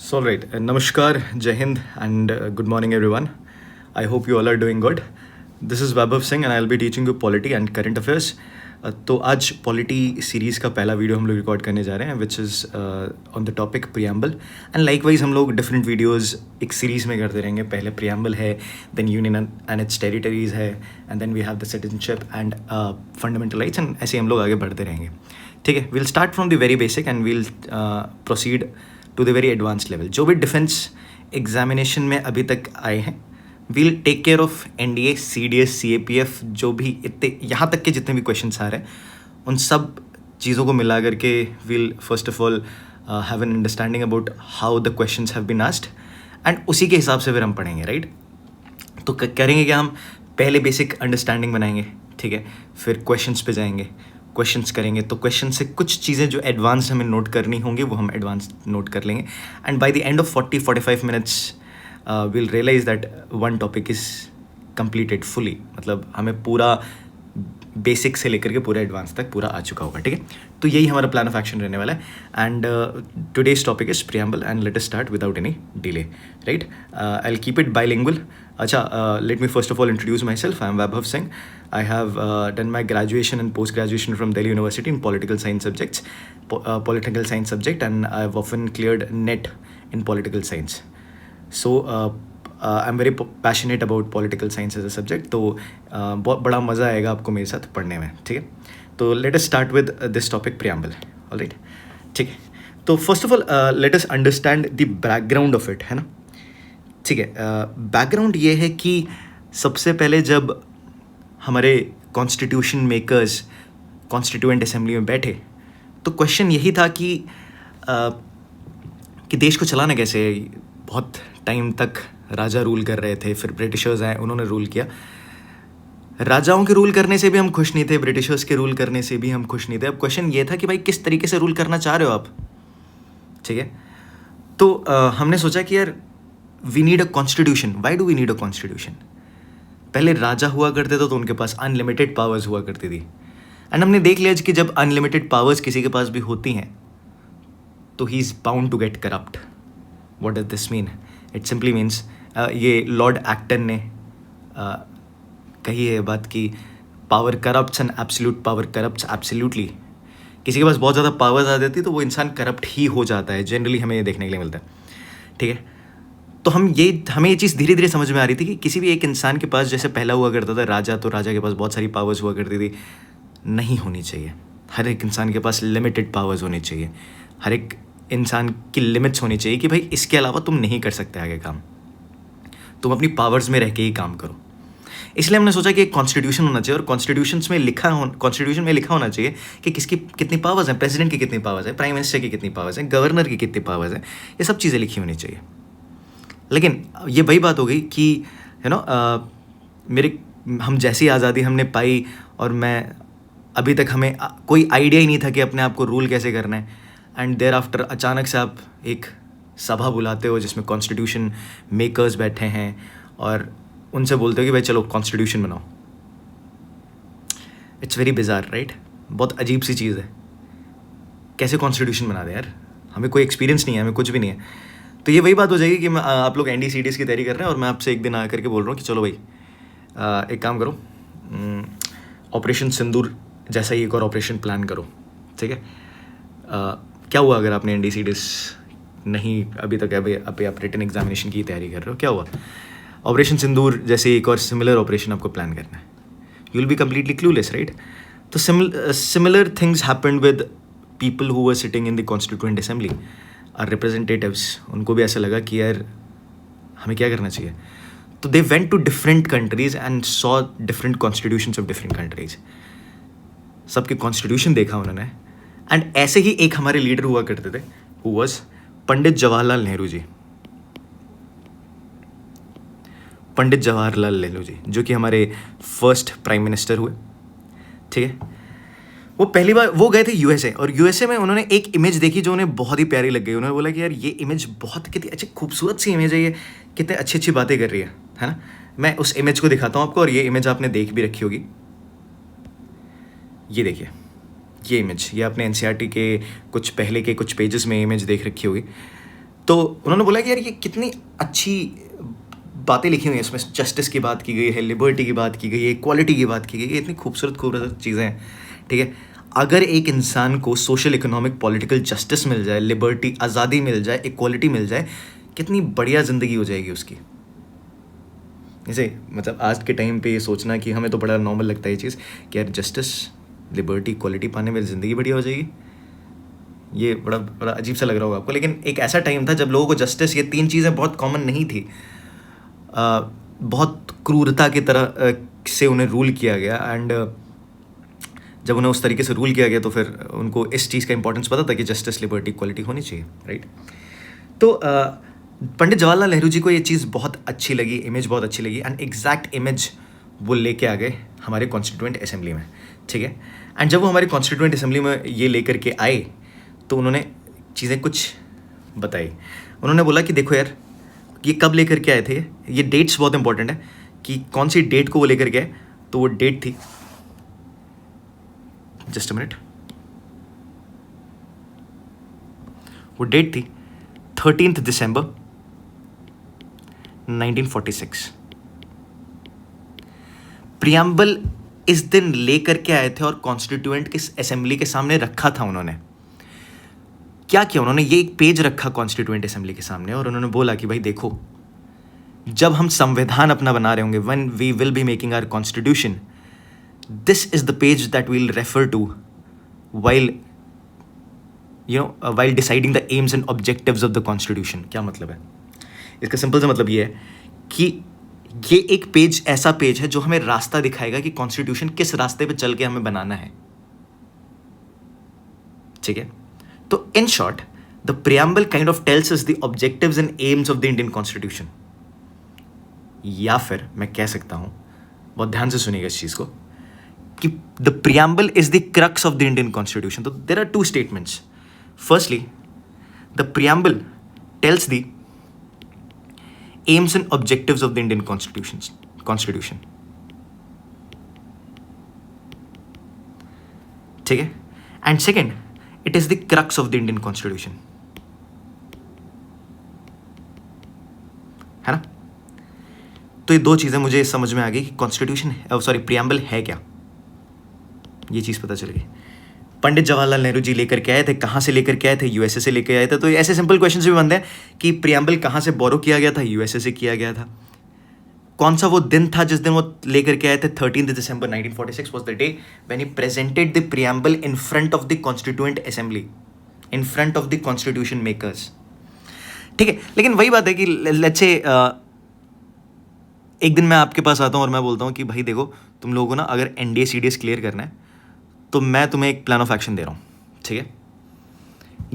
So, all right. Namaskar, Jai Hind, and good morning, everyone. I hope you all are doing good. This is Vaibhav Singh, and I'll be teaching you polity and current affairs. तो आज polity series का पहला video हम लोग record करने जा रहे हैं which is on the topic preamble and likewise हम लोग डिफरेंट वीडियोस एक सीरीज़ में करते रहेंगे. पहले प्रियम्बल है, then union and its territories है, and then we have the citizenship and fundamental rights, and ऐसे हम लोग आगे बढ़ते रहेंगे. ठीक है, will start from the very basic and will proceed to the very advance level. जो भी डिफेंस एग्जामिनेशन में अभी तक आए हैं, we'll take care of NDA, CDS, CAPF, जो भी इतने यहाँ तक के जितने भी क्वेश्चन आ रहे हैं उन सब चीज़ों को मिला करके we'll first of all have an understanding about how the questions have been asked, and उसी के हिसाब से फिर हम पढ़ेंगे. राइट, तो करेंगे क्या, हम पहले बेसिक अंडरस्टैंडिंग बनाएंगे. ठीक है, फिर क्वेश्चंस पे जाएंगे, क्वेश्चंस करेंगे, तो क्वेश्चन से कुछ चीज़ें जो एडवांस हमें नोट करनी होंगी वो हम एडवांस नोट कर लेंगे, and by the end of 40-45 minutes we'll realize that one topic is completed fully. मतलब हमें पूरा बेसिक से लेकर के पूरा एडवांस तक पूरा आ चुका होगा. ठीक है, तो यही हमारा प्लान ऑफ एक्शन रहने वाला है. And today's topic is preamble, and let us start without any delay. Right, I will keep it bilingual. अच्छा, let me first of all introduce myself. I am Vaibhav Singh. I have done my graduation and post-graduation from Delhi University in political science subjects, political science subject, and I've often cleared NET in political science. So I'm very passionate about political science as a subject. तो बहुत बड़ा मज़ा आएगा आपको मेरे साथ पढ़ने में. ठीक है, तो late us start with this topic preamble. Alright, ठीक है. तो first of all let us understand the background of it, है ना. ठीक है, बैकग्राउंड ये है कि सबसे पहले जब हमारे कॉन्स्टिट्यूशन मेकर्स कॉन्स्टिट्यूएंट असेंबली में बैठे तो क्वेश्चन यही था कि देश को चलाना कैसे. बहुत टाइम तक राजा रूल कर रहे थे, फिर ब्रिटिशर्स आए, उन्होंने रूल किया. राजाओं के रूल करने से भी हम खुश नहीं थे, ब्रिटिशर्स के रूल करने से भी हम खुश नहीं थे. अब क्वेश्चन ये था कि भाई किस तरीके से रूल करना चाह रहे हो आप. ठीक है, तो हमने सोचा कि यार we need a constitution. Why do we need a constitution. पहले राजा हुआ करते थे तो उनके पास अनलिमिटेड पावर्स हुआ करती थी, एंड हमने देख लिया कि जब अनलिमिटेड पावर्स किसी के पास भी होती हैं तो ही is bound to get corrupt. What does this mean? It simply means ये लॉर्ड एक्टन ने कही है बात कि power corrupts and absolute power corrupts absolutely. किसी के पास बहुत ज़्यादा पावर्स आ जाती है तो वो इंसान करप्ट ही हो जाता है. जनरली हमें ये देखने के लिए मिलता है. ठीक है, तो हमें ये चीज़ धीरे धीरे समझ में आ रही थी कि किसी भी एक इंसान के पास, जैसे पहला हुआ करता था राजा, तो राजा के पास बहुत सारी पावर्स हुआ करती थी, नहीं होनी चाहिए. हर एक इंसान के पास लिमिटेड पावर्स होनी चाहिए. हर एक इंसान की लिमिट्स होनी चाहिए कि भाई इसके अलावा तुम नहीं कर सकते आगे काम, तुम अपनी पावर्स में रह के ही काम करो. इसलिए हमने सोचा कि एक कॉन्स्टिट्यूशन होना चाहिए, और कॉन्स्टिट्यूशन में लिखा होना चाहिए कि किसकी कितनी पावर्स हैं, प्रेसिडेंट की कितनी पावर्स हैं, प्राइम मिनिस्टर की कितनी पावर्स हैं, गवर्नर की कितनी पावर्स हैं, ये सब चीज़ें लिखी होनी चाहिए. लेकिन ये वही बात हो गई कि यू नो हम जैसी आज़ादी हमने पाई, और मैं अभी तक हमें कोई आइडिया ही नहीं था कि अपने आप को रूल कैसे करना है. एंड देयर आफ्टर अचानक से आप एक सभा बुलाते हो जिसमें कॉन्स्टिट्यूशन मेकर्स बैठे हैं और उनसे बोलते हो कि भाई चलो कॉन्स्टिट्यूशन बनाओ. It's very bizarre, right. बहुत अजीब सी चीज़ है. कैसे कॉन्स्टिट्यूशन बना दे यार, हमें कोई एक्सपीरियंस नहीं है, हमें कुछ भी नहीं है. तो ये वही बात हो जाएगी कि आप लोग NDA CDS की तैयारी कर रहे हैं और मैं आपसे एक दिन आकर के बोल रहा हूँ कि चलो भाई एक काम करो, ऑपरेशन सिंदूर जैसा ही एक और ऑपरेशन प्लान करो. ठीक है, क्या हुआ अगर आपने NDA CDS नहीं अभी तक अभी आप रिटन एग्जामिनेशन की तैयारी कर रहे हो, क्या हुआ. ऑपरेशन सिंदूर जैसे एक और सिमिलर ऑपरेशन आपको प्लान करना है, you will be completely clueless, right. तो similar things happened with people who were sitting in the constituent assembly, or representatives. उनको भी ऐसा लगा कि यार हमें क्या करना चाहिए. तो they went to different countries and saw different constitutions of different countries. सबके कॉन्स्टिट्यूशन देखा उन्होंने, एंड ऐसे ही एक हमारे लीडर हुआ करते थे हु वाज पंडित जवाहरलाल नेहरू जी. पंडित जवाहरलाल नेहरू जी जो कि हमारे फर्स्ट प्राइम मिनिस्टर हुए. ठीक है, वो पहली बार वो गए थे USA, और USA में उन्होंने एक इमेज देखी जो उन्हें बहुत ही प्यारी लग गई. उन्होंने बोला कि यार ये इमेज बहुत कितनी अच्छी खूबसूरत सी इमेज है, ये कितने अच्छी अच्छी बातें कर रही है ना. मैं उस इमेज को दिखाता हूँ आपको, और ये इमेज आपने देख भी रखी होगी. ये देखिए, ये इमेज, ये आपने NCERT के कुछ पहले के कुछ पेजेस में इमेज देख रखी होगी. तो उन्होंने बोला कि यार ये कितनी अच्छी बातें लिखी हुई हैं इसमें, जस्टिस की बात की गई है, लिबर्टी की बात की गई है, इक्वालिटी की बात की गई है, इतनी खूबसूरत खूबसूरत चीज़ें हैं, ठीक है। अगर एक इंसान को सोशल, इकोनॉमिक, पॉलिटिकल जस्टिस मिल जाए, लिबर्टी, आज़ादी मिल जाए, इक्वालिटी मिल जाए, कितनी बढ़िया ज़िंदगी हो जाएगी उसकी। जैसे मतलब आज के टाइम पे ये सोचना कि हमें तो बड़ा नॉर्मल लगता है ये चीज़ कि यार जस्टिस, लिबर्टी, इक्वालिटी पाने में ज़िंदगी बढ़िया हो जाएगी। ये बड़ा बड़ा अजीब सा लग रहा होगा आपको, लेकिन एक ऐसा टाइम था जब लोगों को जस्टिस, ये तीन चीज़ें बहुत कॉमन नहीं थी। बहुत क्रूरता की तरह से उन्हें रूल किया गया, एंड जब उन्हें उस तरीके से रूल किया गया तो फिर उनको इस चीज़ का इंपॉर्टेंस पता था कि जस्टिस, लिबर्टी, इक्वालिटी होनी चाहिए, राइट। तो पंडित जवाहरलाल नेहरू जी को ये चीज़ बहुत अच्छी लगी, इमेज बहुत अच्छी लगी, एंड एग्जैक्ट इमेज वो लेके आ गए हमारे कॉन्स्टिट्यूएंट असेंबली में, ठीक है। एंड जब वो हमारी कॉन्स्टिट्यूएंट असेंबली में ये लेकर के आए तो उन्होंने चीज़ें कुछ बताई। उन्होंने बोला कि देखो यार, ये कब लेकर के आए थे, ये डेट्स बहुत इंपॉर्टेंट है कि कौन सी डेट को वो लेकर के आए। तो वो डेट थी, जस्ट अ मिनट, वो डेट थी 13 दिसंबर 1946। प्रियम्बल इस दिन लेकर के आए थे और कॉन्स्टिट्यूएंट की असेंबली के सामने रखा था। उन्होंने क्या किया, उन्होंने ये एक पेज रखा कॉन्स्टिट्यूएंट असेंबली के सामने और उन्होंने बोला कि भाई देखो, जब हम संविधान अपना बना रहे होंगे, when we will be making our constitution, this is the page that we'll refer to while while deciding the aims and objectives of the constitution। क्या मतलब है इसका? सिंपल सा मतलब ये है कि ये एक पेज, ऐसा पेज है जो हमें रास्ता दिखाएगा कि कॉन्स्टिट्यूशन किस रास्ते पे चल के हमें बनाना है, ठीक है। तो in short, the preamble kind of tells us the objectives and AIIMS of the Indian constitution. या फिर मैं कह सकता हूं, बहुत ध्यान से सुनिएगा इस चीज को, कि the preamble is the crux of the Indian Constitution. So there are two statements. Firstly, the preamble tells the aims and objectives of the Indian Constitution. ठीक है? And second, it is the crux of the Indian Constitution. है ना? तो ये दो चीजें मुझे समझ में आ गई कि कॉन्स्टिट्यूशन, प्रियम्बल है क्या, ये चीज़ पता चल गई। पंडित जवाहरलाल नेहरू जी लेकर के आए थे, कहाँ से लेकर के आए थे? यूएसए से लेकर आए थे। तो ऐसे सिंपल क्वेश्चंस भी बनते हैं कि प्रियम्बल कहाँ से बोरो किया गया था? यूएसए से किया गया था। कौन सा वो दिन था जिस दिन वो लेकर के आए थे? 13 दिसंबर 1946 was the day when he presented the preamble in front of the constituent assembly, in front of the constitution makers, ठीक है। लेकिन वही बात है कि लेट्स से एक दिन मैं आपके पास आता हूँ और मैं बोलता हूँ कि भाई देखो, तुम लोगों को ना अगर एनडीए सीडीएस क्लियर करना है तो मैं तुम्हें एक प्लान ऑफ एक्शन दे रहा हूँ, ठीक है।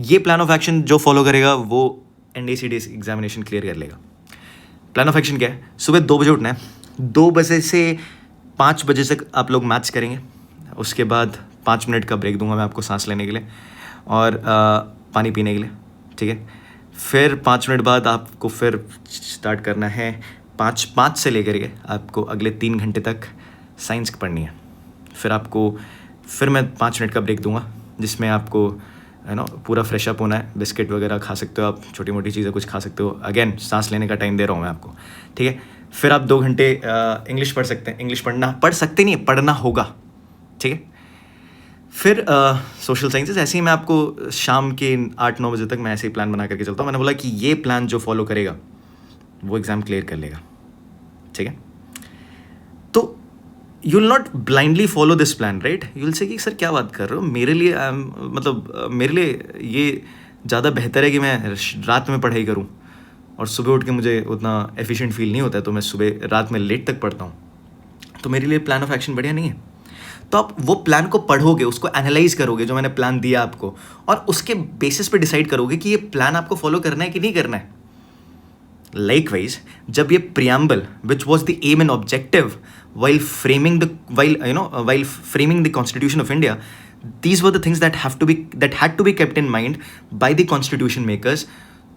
ये प्लान ऑफ एक्शन जो फॉलो करेगा वो एनडीए सीडीएस एग्जामिनेशन क्लियर कर लेगा। प्लान ऑफ एक्शन क्या है? सुबह 2 बजे उठना है, 2 बजे से 5 बजे तक आप लोग मैथ्स करेंगे, उसके बाद 5 मिनट का ब्रेक दूंगा मैं आपको सांस लेने के लिए और पानी पीने के लिए, ठीक है। फिर 5 मिनट बाद आपको फिर स्टार्ट करना है, 5 से लेकर के आपको अगले 3 घंटे तक साइंस पढ़नी है। फिर मैं 5 मिनट का ब्रेक दूंगा जिसमें आपको पूरा फ्रेश अप होना है। बिस्किट वगैरह खा सकते हो आप, छोटी मोटी चीज़ें कुछ खा सकते हो। अगेन सांस लेने का टाइम दे रहा हूँ मैं आपको, ठीक है। फिर आप 2 घंटे इंग्लिश पढ़ सकते हैं, इंग्लिश पढ़ सकते नहीं, पढ़ना होगा, ठीक है। फिर सोशल साइंसेस, ऐसे ही मैं आपको शाम के 8-9 बजे तक मैं ऐसे ही प्लान बना करके चलता हूँ। मैंने बोला कि ये प्लान जो फॉलो करेगा वो एग्ज़ाम क्लियर कर लेगा, ठीक है। तो you will not blindly follow this plan, right. You will say कि सर क्या बात कर रहे हो, मेरे लिए मेरे लिए ये ज़्यादा बेहतर है कि मैं रात में पढ़ाई करूँ और सुबह उठ के मुझे उतना एफिशिएंट फील नहीं होता है, तो मैं सुबह रात में लेट तक पढ़ता हूँ, तो मेरे लिए प्लान ऑफ एक्शन बढ़िया नहीं है। तो आप वो प्लान को पढ़ोगे, उसको एनालाइज करोगे जो मैंने प्लान दिया आपको, और उसके बेसिस पे डिसाइड करोगे कि ये प्लान आपको फॉलो करना है कि नहीं करना है। Likewise, जब ये preamble, which was the aim and objective while framing the Constitution of India, these were the things that had to be kept in mind by the constitution makers।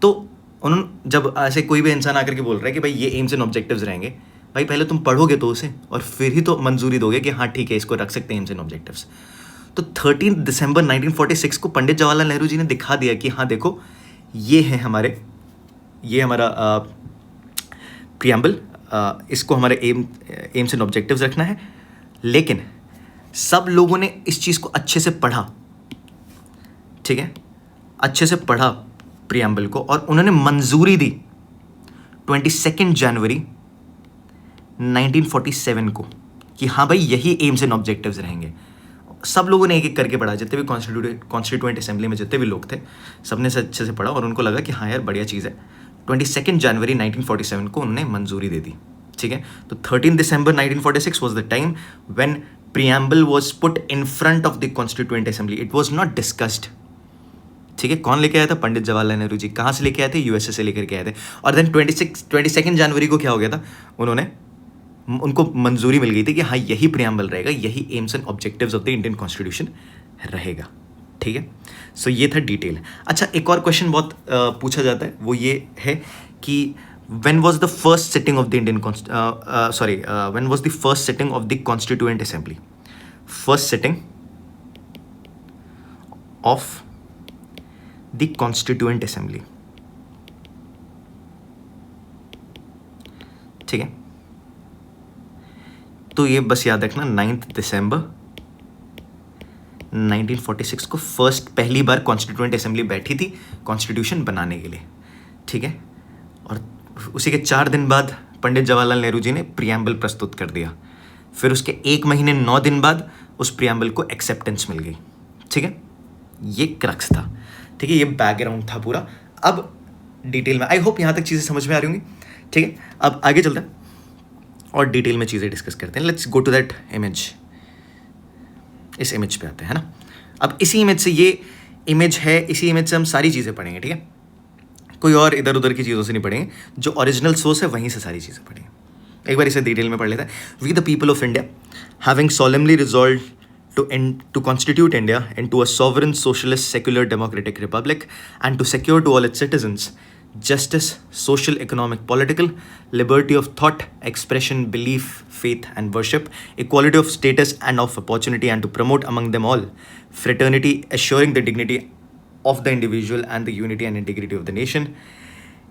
तो उन्होंने जब ऐसे कोई भी इंसान आकर के बोल रहा है कि भाई ये एम्स एंड ऑब्जेक्टिव्स रहेंगे, भाई पहले तुम पढ़ोगे तो उसे और फिर ही तो मंजूरी दोगे कि हाँ ठीक है, इसको रख सकते हैं एम्स एंड ऑब्जेक्टिव्स। तो 13 दिसंबर 1946 को पंडित जवाहरलाल नेहरू जी ने दिखा दिया कि हाँ देखो, ये है हमारे ये हमारा प्रियम्बल, इसको हमारे एम्स एंड ऑब्जेक्टिव्स रखना है। लेकिन सब लोगों ने इस चीज़ को अच्छे से पढ़ा, ठीक है, अच्छे से पढ़ा प्रियम्बल को, और उन्होंने मंजूरी दी 22 जनवरी 1947 को कि हाँ भाई यही एम्स एंड ऑब्जेक्टिव्स रहेंगे। सब लोगों ने एक एक करके पढ़ा, जितने भी कॉन्स्टिट्यूएंट असेंबली में जितने भी लोग थे, सबने से अच्छे से पढ़ा और उनको लगा कि हाँ यार बढ़िया चीज़ है। 22 जनवरी 1947 को उन्होंने मंजूरी दे दी, ठीक है। तो 13 दिसंबर 1946 was the time when preamble was put in front of the constituent assembly. It was not discussed, ठीक है। कौन लेके आया था? पंडित जवाहरलाल नेहरू जी। कहाँ से लेके आए थे? यूएसए से लेकर के आए थे। और देन 22 जनवरी को क्या हो गया था? उनको मंजूरी मिल गई थी कि हाँ यही प्रियम्बल रहेगा, यही AIIMS and objectives of the Indian constitution रहेगा, ठीक है। सो ये था डिटेल। अच्छा, एक और क्वेश्चन बहुत पूछा जाता है, वो ये है कि when was the first sitting of the Indian when was the first sitting of the Constituent Assembly? First sitting of the Constituent Assembly, ठीक है। तो ये बस याद रखना, 9 दिसंबर 1946 को पहली बार कॉन्स्टिट्यूएंट असेंबली बैठी थी कॉन्स्टिट्यूशन बनाने के लिए, ठीक है। और उसी के 4 दिन बाद पंडित जवाहरलाल नेहरू जी ने प्रियम्बल प्रस्तुत कर दिया। फिर उसके 1 महीने 9 दिन बाद उस प्रियम्बल को एक्सेप्टेंस मिल गई, ठीक है। ये क्रक्स था, ठीक है, ये बैकग्राउंड था पूरा। अब डिटेल में, आई होप यहाँ तक चीज़ें समझ में आ रही होंगी, ठीक है। अब आगे चलते हैं और डिटेल में चीज़ें डिस्कस करते हैं। Let's go to that image. इस इमेज पे आते हैं, है ना। अब इसी इमेज से, ये इमेज है, इसी इमेज से हम सारी चीज़ें पढ़ेंगे, ठीक है। कोई और इधर उधर की चीज़ों से नहीं पढ़ेंगे, जो ओरिजिनल सोर्स है वहीं से सारी चीज़ें पढ़ेंगे। एक बार इसे डिटेल में पढ़ लेते हैं। We the people of India having solemnly resolved to constitute India into a sovereign, socialist, secular, democratic republic, and to secure to all its citizens justice, social, economic, political, liberty of thought, expression, belief, faith, and worship, equality of status and of opportunity, and to promote among them all fraternity, assuring the dignity of the individual and the unity and integrity of the nation.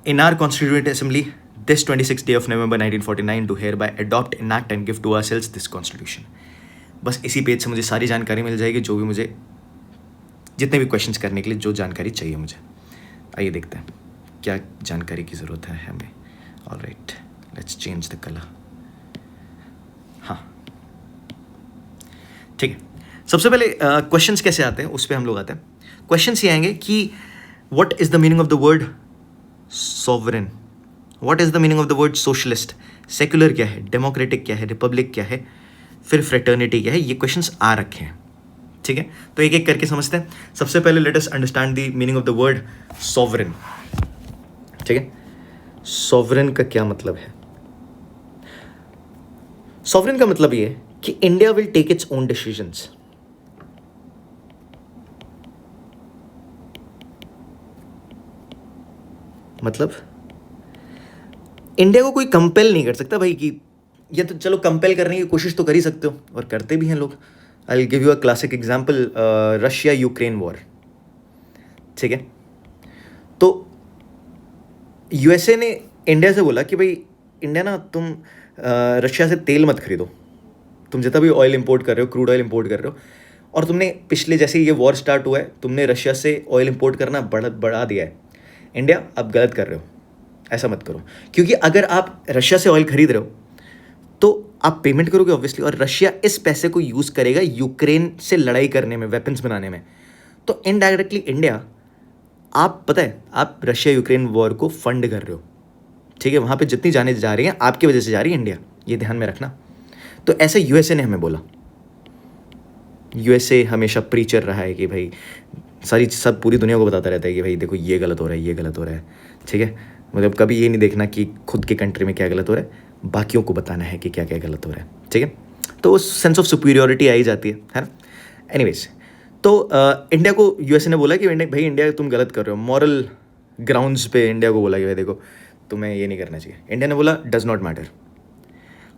In our Constituent Assembly, this 26th day of November 1949, to hereby adopt, enact, and give to ourselves this Constitution. बस इसी page से मुझे सारी जानकारी मिल जाएगी, जो भी मुझे, जितने भी क्वेश्चंस करने के लिए जो जानकारी चाहिए मुझे। आइए देखते हैं क्या जानकारी की ज़रूरत है हमें। Alright, let's change the colour. हाँ, ठीक है। सबसे पहले क्वेश्चंस कैसे आते हैं उस पर हम लोग आते हैं। क्वेश्चंस ये आएंगे कि what is the meaning of the word sovereign, what is the meaning of the word socialist, secular क्या है, डेमोक्रेटिक क्या है, रिपब्लिक क्या है, फिर फ्रेटर्निटी क्या है। ये क्वेश्चंस आ रखे हैं, ठीक है। तो एक एक करके समझते हैं। सबसे पहले let us understand the meaning of the word sovereign, ठीक है। सॉवरेन का क्या मतलब है? सॉवरेन का मतलब ये है कि India will take its own decisions. मतलब इंडिया को कोई कंपेल नहीं कर सकता भाई, कि ये तो चलो कंपेल करने की कोशिश तो कर ही सकते हो, और करते भी हैं लोग। I will give you a classic example, Russia Ukraine war, ठीक है। तो यूएसए ने इंडिया से बोला कि भाई इंडिया ना, तुम रशिया से तेल मत खरीदो, तुम जितना भी ऑयल इंपोर्ट कर रहे हो, क्रूड ऑयल इंपोर्ट कर रहे हो, और तुमने पिछले, जैसे ये वॉर स्टार्ट हुआ है, तुमने रशिया से ऑयल इंपोर्ट करना बढ़ा दिया है। इंडिया, आप गलत कर रहे हो, ऐसा मत करो। क्योंकि अगर आप रशिया से ऑयल खरीद रहे हो तो आप पेमेंट करोगे ऑब्वियसली, और रशिया इस पैसे को यूज़ करेगा यूक्रेन से लड़ाई करने में, वेपन्स बनाने में। तो इनडायरेक्टली इंडिया, आप पता है, आप रशिया यूक्रेन वॉर को फंड कर रहे हो, ठीक है। वहाँ पे जितनी जाने जा रही हैं आपकी वजह से जा रही है इंडिया, ये ध्यान में रखना। तो ऐसे यूएसए ने हमें बोला। यूएसए हमेशा प्रीचर रहा है कि भाई सब पूरी दुनिया को बताता रहता है कि भाई देखो ये गलत हो रहा है, ये गलत हो रहा है, ठीक है। मतलब कभी ये नहीं देखना कि खुद के कंट्री में क्या गलत हो रहा है, बाकियों को बताना है कि क्या क्या गलत हो रहा है, ठीक है। तो उस सेंस ऑफ सुपीरियोरिटी आई जाती है ना। एनीवेज, तो इंडिया को यूएसए ने बोला कि भाई इंडिया तुम गलत कर रहे हो। मॉरल ग्राउंड्स पे इंडिया को बोला कि भाई देखो तुम्हें ये नहीं करना चाहिए। इंडिया ने बोला डज नॉट मैटर,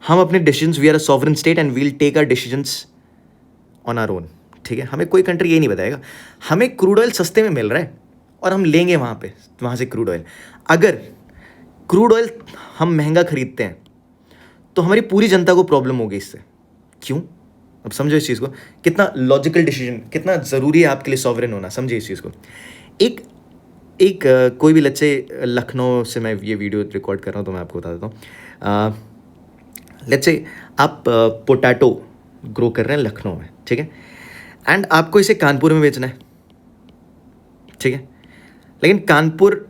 हम अपने decisions, we are a sovereign state and we'll take our decisions on our own, ठीक है। हमें कोई कंट्री ये नहीं बताएगा। हमें क्रूड ऑयल सस्ते में मिल रहा है और हम लेंगे वहाँ से क्रूड ऑयल। अगर क्रूड ऑयल हम महंगा खरीदते हैं तो हमारी पूरी जनता को प्रॉब्लम होगी इससे। क्यों? अब समझो इस चीज़ को, कितना लॉजिकल डिसीजन, कितना ज़रूरी है आपके लिए सॉवरेन होना। समझिए इस चीज़ को। एक एक कोई भी लेट्स से लखनऊ से मैं ये वीडियो रिकॉर्ड कर रहा हूँ तो मैं आपको बता देता हूँ। लेट्स से आप पोटैटो ग्रो कर रहे हैं लखनऊ में, ठीक है, एंड आपको इसे कानपुर में बेचना है, ठीक है। लेकिन कानपुर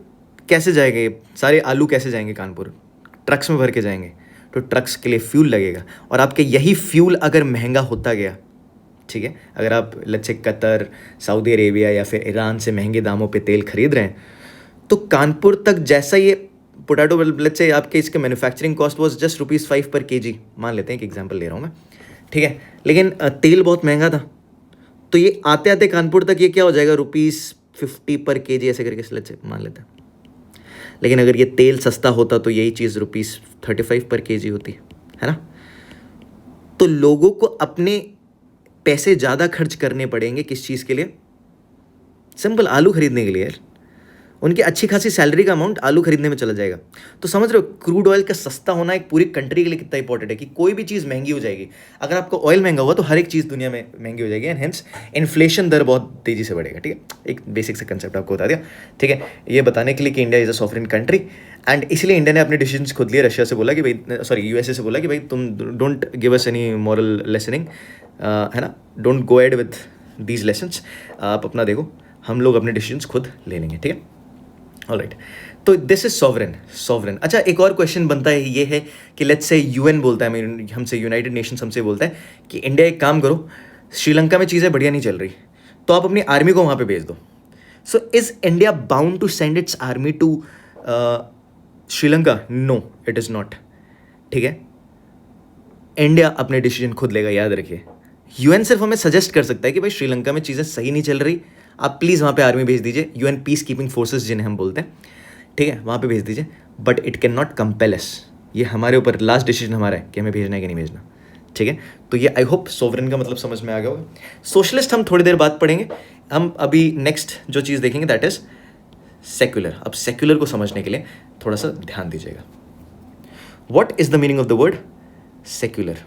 कैसे जाएंगे ये सारे आलू, कैसे जाएंगे कानपुर? ट्रक्स में भर के जाएंगे, तो ट्रक्स के लिए फ्यूल लगेगा, और आपके यही फ्यूल अगर महंगा होता गया, ठीक है, अगर आप let's say Qatar, Saudi Arabia या फिर ईरान से महंगे दामों पे तेल खरीद रहे हैं, तो कानपुर तक जैसा ये पोटैटो लेट्स से आपके इसके मैन्युफैक्चरिंग कॉस्ट वॉज जस्ट ₹5 पर केजी, मान लेते हैं, एक एग्जांपल ले रहा हूँ मैं, ठीक है, लेकिन तेल बहुत महंगा था, तो ये आते आते कानपुर तक ये क्या हो जाएगा, ₹50 पर केजी ऐसे करके लेट्स से मान लेते हैं। लेकिन अगर ये तेल सस्ता होता तो यही चीज़ ₹35 पर केजी होती, है ना। तो लोगों को अपने पैसे ज़्यादा खर्च करने पड़ेंगे किस चीज़ के लिए? सिंपल, आलू खरीदने के लिए यार। उनकी अच्छी खासी सैलरी का अमाउंट आलू खरीदने में चला जाएगा। तो समझ रहे हो क्रूड ऑयल का सस्ता होना एक पूरी कंट्री के लिए कितना इंपॉर्टेंट है, कि कोई भी चीज़ महंगी हो जाएगी। अगर आपका ऑयल महंगा हुआ तो हर एक चीज़ दुनिया में महंगी हो जाएगी, एंड हेंस इन्फ्लेशन दर बहुत तेज़ी से बढ़ेगा, ठीक है। एक बेसिक सा कंसेप्ट आपको बता दिया, ठीक है, ये बताने के लिए कि India is a sovereign country, and इसलिए इंडिया ने अपने डिसीजन खुद लिए। रशिया से बोला कि भाई, सॉरी यूएसए से बोला कि भाई तुम don't give us any moral listening, है ना, don't go ahead with these lessons, आप अपना देखो, हम लोग अपने डिसीजंस खुद ले लेंगे, ठीक है। ऑलराइट, तो दिस इज सॉवरेन। अच्छा, एक और क्वेश्चन बनता है, ये है कि लेट्स से यूएन बोलता है हमसे, यूनाइटेड नेशंस हमसे बोलता है कि इंडिया एक काम करो, श्रीलंका में चीज़ें बढ़िया नहीं चल रही, तो आप अपनी आर्मी को वहाँ पे भेज दो। So is India bound to send its army to Sri Lanka? No, it is not, ठीक है। इंडिया अपने डिसीजन खुद लेगा, याद रखिए। यूएन सिर्फ हमें सजेस्ट कर सकता है कि भाई श्रीलंका में चीज़ें सही नहीं चल रही, आप प्लीज़ वहाँ पे आर्मी भेज दीजिए, यूएन पीस कीपिंग फोर्सेस जिन्हें हम बोलते हैं, ठीक है, वहाँ पे भेज दीजिए, but it can not compel us. ये हमारे ऊपर, लास्ट डिसीजन हमारा है कि हमें भेजना है कि नहीं भेजना, ठीक है। तो ये आई होप सोवरेन का मतलब समझ में आ गया होगा। सोशलिस्ट हम थोड़ी देर बाद पढ़ेंगे। हम अभी नेक्स्ट जो चीज़ देखेंगे दैट इज़ सेक्युलर। अब सेक्युलर को समझने के लिए थोड़ा सा ध्यान दीजिएगा। What is the meaning of the word secular?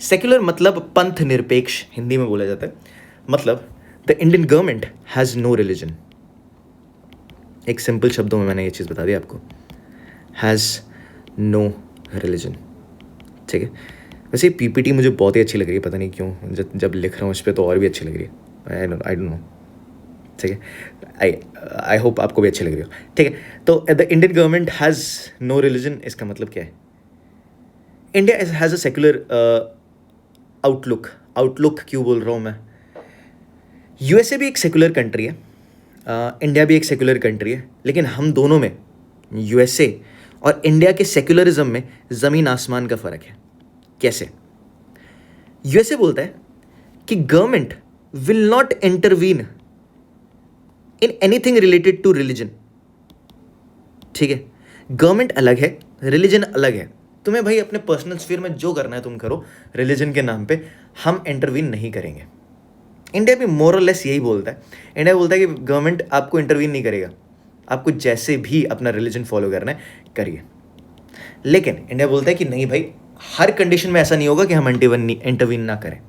Secular मतलब पंथ निरपेक्ष, हिंदी में बोला जाता है। मतलब the Indian government has no religion. एक सिंपल शब्दों में मैंने ये चीज़ बता दी आपको, हैज़ नो रिलीजन, ठीक है। वैसे पीपीटी मुझे बहुत ही अच्छी लग रही है, पता नहीं क्यों, जब लिख रहा हूँ इस पर तो और भी अच्छी लग रही है, आई डोंट नो, ठीक है। आई होप आपको भी अच्छी लग रही हो, ठीक है। तो the Indian government has no religion, इसका मतलब क्या है? India has a secular outlook क्यों बोल रहा हूँ मैं? यूएसए भी एक सेकुलर कंट्री है, इंडिया भी एक सेकुलर कंट्री है, लेकिन हम दोनों में, यूएसए और इंडिया के सेकुलरिज्म में ज़मीन आसमान का फ़र्क है। कैसे? यूएसए बोलता है कि government will not intervene in anything related to religion, ठीक है। गवर्नमेंट अलग है, रिलीजन अलग है। तुम्हें भाई अपने पर्सनल स्फीयर में जो करना है तुम करो, रिलीजन के नाम पे हम इंटरवीन नहीं करेंगे। इंडिया भी मोर और लेस यही बोलता है। इंडिया बोलता है कि गवर्नमेंट आपको इंटरवीन नहीं करेगा, आपको जैसे भी अपना रिलीजन फॉलो करना है करिए। लेकिन इंडिया बोलता है कि नहीं भाई, हर कंडीशन में ऐसा नहीं होगा कि हम इंटरवीन ना करें।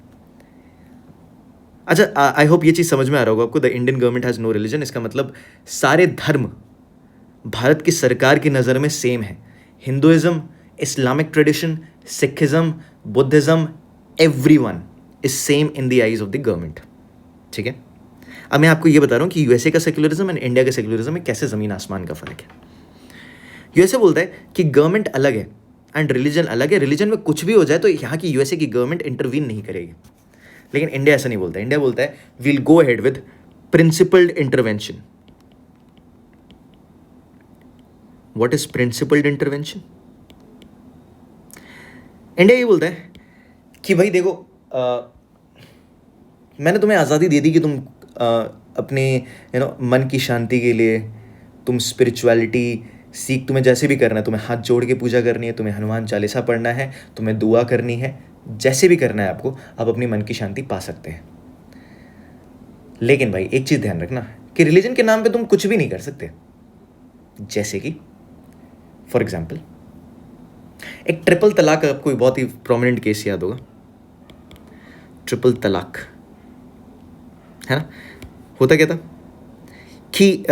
अच्छा, आई होप ये चीज़ समझ में आ रहा होगा आपको। The Indian government has no religion, इसका मतलब सारे धर्म भारत की सरकार की नज़र में सेम है। Hinduism, Islamic tradition, Sikhism, Buddhism, everyone is same in the eyes of the government, ठीक है। अब मैं आपको ये बता रहा हूँ कि यूएसए का सेक्युलरिज्म एंड इंडिया का सेक्युलरिज्म में कैसे ज़मीन आसमान का फ़र्क है। यूएसए बोलता है कि गवर्नमेंट अलग है एंड रिलीजन अलग है, रिलीजन में कुछ भी हो जाए तो यहाँ की यूएसए की गवर्नमेंट इंटरवीन नहीं करेगी। लेकिन इंडिया ऐसा नहीं बोलता। इंडिया बोलता है we'll go ahead with principled intervention. What is principled intervention? India ये बोलता है कि भाई देखो, मैंने तुम्हें आज़ादी दे दी कि तुम अपने मन की शांति के लिए तुम स्पिरिचुअलिटी सीख, तुम्हें जैसे भी करना है, तुम्हें हाथ जोड़ के पूजा करनी है, तुम्हें हनुमान चालीसा पढ़ना है, तुम्हें दुआ करनी है, जैसे भी करना है आपको, आप अपनी मन की शांति पा सकते हैं। लेकिन भाई एक चीज़ ध्यान रखना कि रिलीजन के नाम पे तुम कुछ भी नहीं कर सकते। जैसे कि फॉर एग्जाम्पल, एक ट्रिपल तलाक, आपको बहुत ही प्रोमिनेंट केस याद होगा, ट्रिपल तलाक, है ना। होता क्या था कि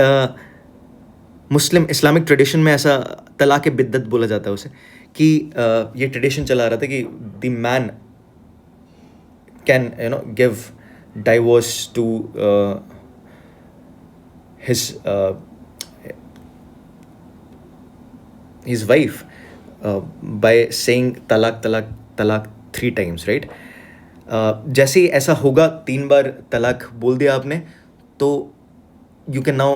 मुस्लिम इस्लामिक ट्रेडिशन में ऐसा तलाक बिद्दत बोला जाता है उसे, कि ये ट्रेडिशन चला रहा था कि the man can give divorce to his wife by saying तलाक तलाक तलाक 3 times, राइट। जैसे ही ऐसा होगा, 3 बार तलाक बोल दिया आपने, तो you can now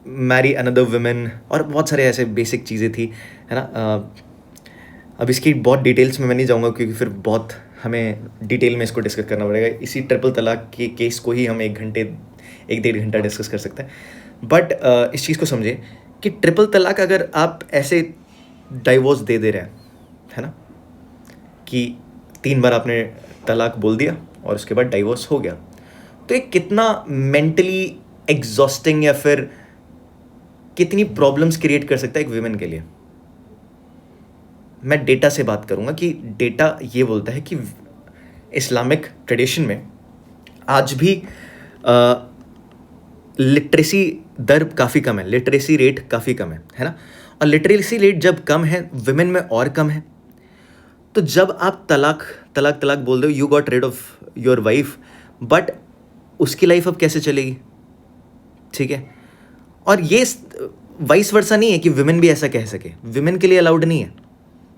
marry another women, और बहुत सारे ऐसे बेसिक चीज़ें थी, है ना। अब इसकी बहुत डिटेल्स में मैं नहीं जाऊँगा, क्योंकि फिर बहुत हमें डिटेल में इसको डिस्कस करना पड़ेगा। इसी ट्रिपल तलाक के केस को ही हम 1-1.5 घंटा डिस्कस कर सकते हैं। बट इस चीज़ को समझे कि ट्रिपल तलाक अगर आप ऐसे डाइवोर्स दे दे रहे हैं, है ना, कि 3 बार आपने तलाक बोल दिया और उसके बाद डाइवोर्स हो गया, तो ये कितना मेंटली एग्जॉस्टिंग या फिर कितनी प्रॉब्लम्स क्रिएट कर सकता है एक वीमेन के लिए। मैं डेटा से बात करूंगा कि डेटा ये बोलता है कि इस्लामिक ट्रेडिशन में आज भी लिटरेसी दर काफ़ी कम है, लिटरेसी रेट काफ़ी कम है ना। और लिटरेसी रेट जब कम है, विमेन में और कम है, तो जब आप तलाक तलाक तलाक बोल दो, you got rid of your wife, but उसकी लाइफ अब कैसे चलेगी, ठीक है। और ये वाइस वर्सा नहीं है कि विमेन भी ऐसा कह सके, विमेन के लिए अलाउड नहीं है,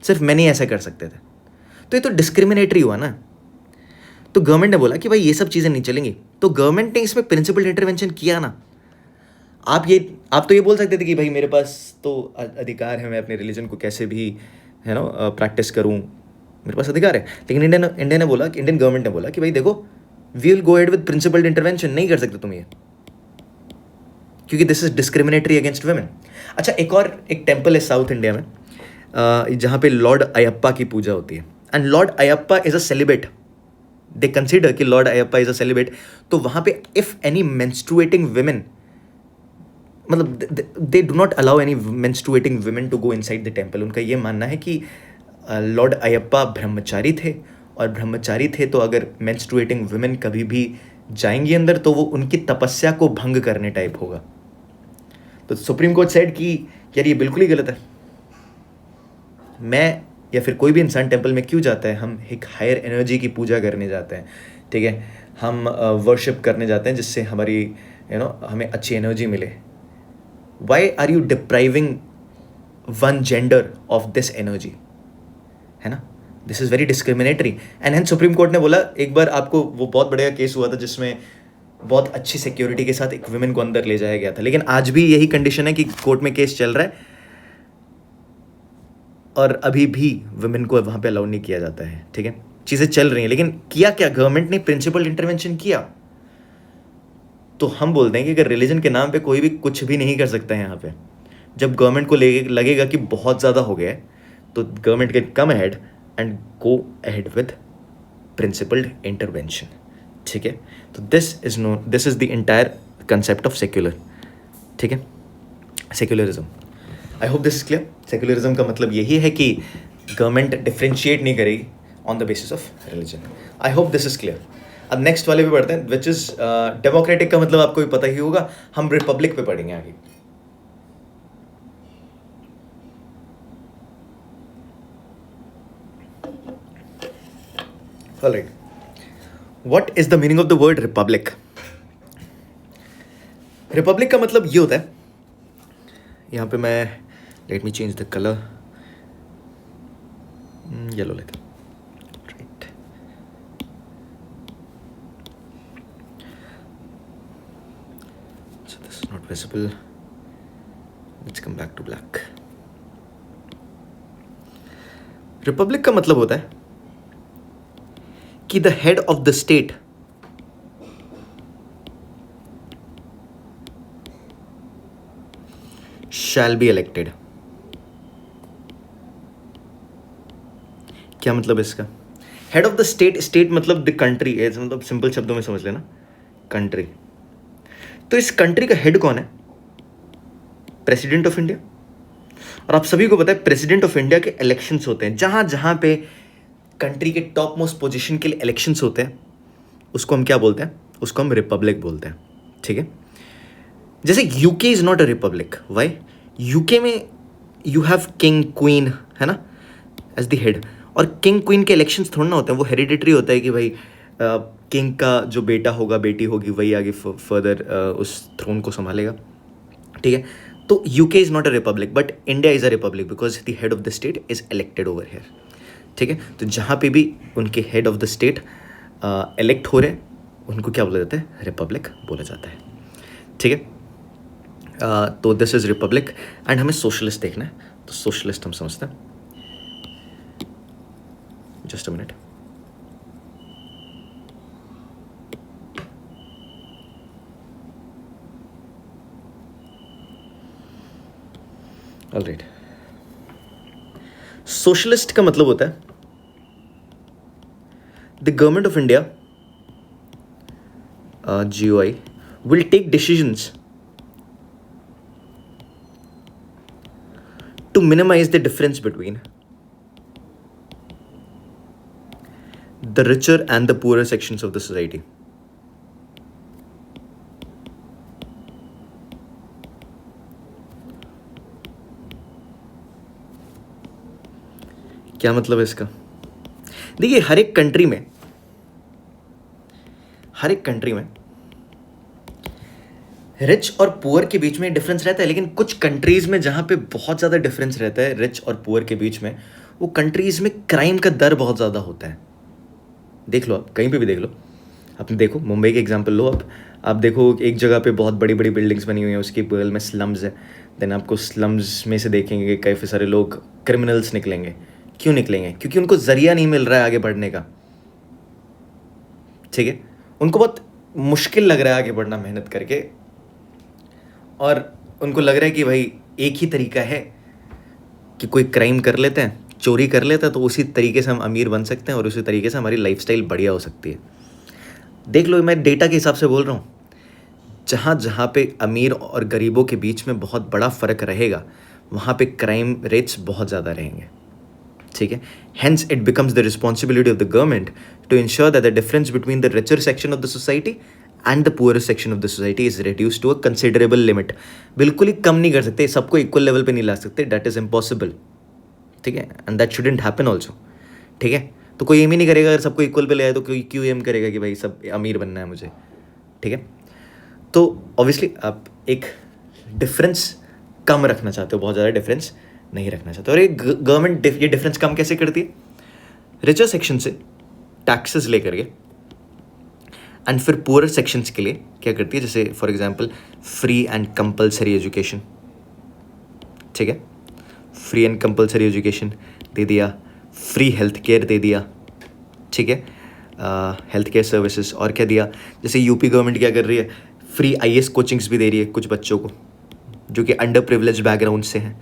सिर्फ मैन ही ऐसा कर सकते थे, तो ये तो डिस्क्रिमिनेटरी हुआ ना। तो गवर्नमेंट ने बोला कि भाई ये सब चीज़ें नहीं चलेंगी, तो गवर्नमेंट ने इसमें प्रिंसिपल इंटरवेंशन किया ना। आप तो ये बोल सकते थे कि भाई मेरे पास तो अधिकार है, मैं अपने रिलीजन को कैसे भी, है ना, प्रैक्टिस करूँ, मेरे पास अधिकार है। लेकिन इंडियन गवर्नमेंट ने बोला कि भाई देखो, we will go head with principle intervention, नहीं कर सकते तुम ये, क्योंकि this is discriminatory against women. अच्छा, एक टेम्पल है साउथ इंडिया में, जहाँ पे लॉर्ड अयप्पा की पूजा होती है, and lord Ayyappa is a celebrate, they consider कि lord Ayyappa is a celebrate. तो वहाँ पे इफ एनी मेंस्ट्रुएटिंग विमेन, मतलब they do not allow any menstruating women to go inside the temple. उनका ये मानना है कि लॉर्ड अयप्पा ब्रह्मचारी थे, और ब्रह्मचारी थे तो अगर मेंस्ट्रुएटिंग विमेन कभी भी जाएंगी अंदर, तो वो उनकी तपस्या को भंग करने टाइप होगा। तो सुप्रीम कोर्ट सेड कि यार ये बिल्कुल ही गलत है। मैं या फिर कोई भी इंसान टेम्पल में क्यों जाता है? हम एक हायर एनर्जी की पूजा करने जाते हैं, ठीक है, हम वर्शिप करने जाते हैं जिससे हमारी हमें अच्छी एनर्जी मिले। Why are you depriving one gender of this energy, है ना। This is very discriminatory, and hence supreme court ने बोला, एक बार आपको वो बहुत बढ़िया केस हुआ था जिसमें बहुत अच्छी सिक्योरिटी के साथ एक वुमेन को अंदर ले जाया गया था, लेकिन आज भी यही कंडीशन है कि कोर्ट में केस चल रहा है और अभी भी वुमेन को वहाँ पे अलाउ नहीं किया जाता है, ठीक है। चीज़ें चल रही हैं, लेकिन किया क्या, गवर्नमेंट ने प्रिंसिपल इंटरवेंशन किया। तो हम बोलते हैं कि अगर रिलीजन के नाम पे कोई भी कुछ भी नहीं कर सकता है यहाँ पे, जब गवर्नमेंट को लगेगा कि बहुत ज़्यादा हो गया है, तो government can come ahead and go ahead with principled intervention, ठीक है। तो this is the entire concept of secular, ठीक है, secularism. I hope this is clear. Secularism का मतलब यही है कि गवर्नमेंट डिफ्रेंशिएट नहीं करेगी on the basis of religion. I hope this is clear. अब नेक्स्ट वाले पे पढ़ते हैं, विच इज डेमोक्रेटिक का मतलब आपको भी पता ही होगा, हम रिपब्लिक पे पढ़ेंगे आगे। Alright, what is the meaning of the word republic? Republic का मतलब ये होता है, यहाँ पे मैं let me change the colour, yellow लेते हैं, right. So this is not visible, let's come back to black. Republic का मतलब होता है कि the head of the state shall be elected. क्या मतलब है इसका? हेड ऑफ द स्टेट मतलब द कंट्री, मतलब सिंपल शब्दों में समझ लेना, कंट्री। तो इस कंट्री का हेड कौन है? President of India. और आप सभी को पता है प्रेसिडेंट ऑफ इंडिया के इलेक्शंस होते हैं, जहाँ जहाँ पे कंट्री के टॉप मोस्ट पोजिशन के लिए इलेक्शंस होते हैं, उसको हम क्या बोलते हैं? उसको हम रिपब्लिक बोलते हैं, ठीक है। जैसे UK is not a republic, why? UK में यू हैव किंग क्वीन, है ना, एज द हेड, और किंग क्वीन के इलेक्शंस थोड़ा ना होते हैं, वो हेरिडिटरी होता है कि भाई किंग का जो बेटा होगा, बेटी होगी, वही आगे फर्दर उस थ्रोन को संभालेगा, ठीक है। तो UK is not a Republic, but India is a republic because the head of the state is elected over here, ठीक है। तो जहाँ पे भी उनके head of the state elect हो रहे हैं, उनको क्या बोला जाता है? रिपब्लिक बोला जाता है, ठीक है। तो दिस इज़ रिपब्लिक, एंड हमें सोशलिस्ट देखना है, तो सोशलिस्ट हम समझते हैं। Just a minute. Alright, socialist का मतलब होता है the government of India, GOI, will take decisions to minimize the difference between the richer and the poorer sections of the society. क्या मतलब है इसका? देखिए, हर एक कंट्री में रिच और पुअर के बीच में डिफरेंस रहता है, लेकिन कुछ कंट्रीज में जहाँ पे बहुत ज़्यादा डिफरेंस रहता है रिच और पुअर के बीच में, वो कंट्रीज में क्राइम का दर बहुत ज़्यादा होता है। देख लो, आप कहीं पे भी देख लो, आपने देखो मुंबई के एग्जांपल लो, आप देखो एक जगह पे बहुत बड़ी बड़ी बिल्डिंग्स बनी हुई हैं, उसके बगल में स्लम्स है, देन आपको स्लम्स में से देखेंगे कि काफ़ी सारे लोग क्रिमिनल्स निकलेंगे। क्यों निकलेंगे? क्योंकि उनको जरिया नहीं मिल रहा है आगे बढ़ने का, ठीक है। उनको बहुत मुश्किल लग रहा है आगे बढ़ना मेहनत करके, और उनको लग रहा है कि भाई एक ही तरीका है कि कोई क्राइम कर लेते हैं, चोरी कर लेता है, तो उसी तरीके से हम अमीर बन सकते हैं और उसी तरीके से हमारी लाइफस्टाइल बढ़िया हो सकती है। देख लो, मैं डेटा के हिसाब से बोल रहा हूँ, जहाँ जहाँ पे अमीर और गरीबों के बीच में बहुत बड़ा फ़र्क रहेगा, वहाँ पे क्राइम रेट्स बहुत ज़्यादा रहेंगे, ठीक है। Hence it becomes the responsibility of the government to ensure that the difference between the richer section of the society and the poor section of the society is reduce to a considerable limit. बिल्कुल ही कम नहीं कर सकते, सबको equal level पे नहीं ला सकते, that is impossible, ठीक है, and that shouldn't happen also, ठीक है। तो कोई एम ही नहीं करेगा, अगर सबको इक्वल पे ले आए तो कोई क्यों एम करेगा कि भाई सब अमीर बनना है मुझे, ठीक है। तो ऑब्वियसली आप एक डिफरेंस कम रखना चाहते हो, बहुत ज़्यादा डिफरेंस नहीं रखना चाहते, और एक गवर्नमेंट ये डिफरेंस कम कैसे करती है? रिचर सेक्शन से टैक्सेस ले करके, एंड फिर पुअर सेक्शंस के लिए क्या करती है? जैसे for example free and compulsory education, ठीक है, फ्री एंड कंपलसरी एजुकेशन दे दिया, फ्री हेल्थ केयर दे दिया, ठीक है, हेल्थ केयर सर्विसेज। और क्या दिया? जैसे यूपी गवर्नमेंट क्या कर रही है, फ्री IAS कोचिंग्स भी दे रही है कुछ बच्चों को जो कि अंडर प्रिविलेज बैकग्राउंड से हैं,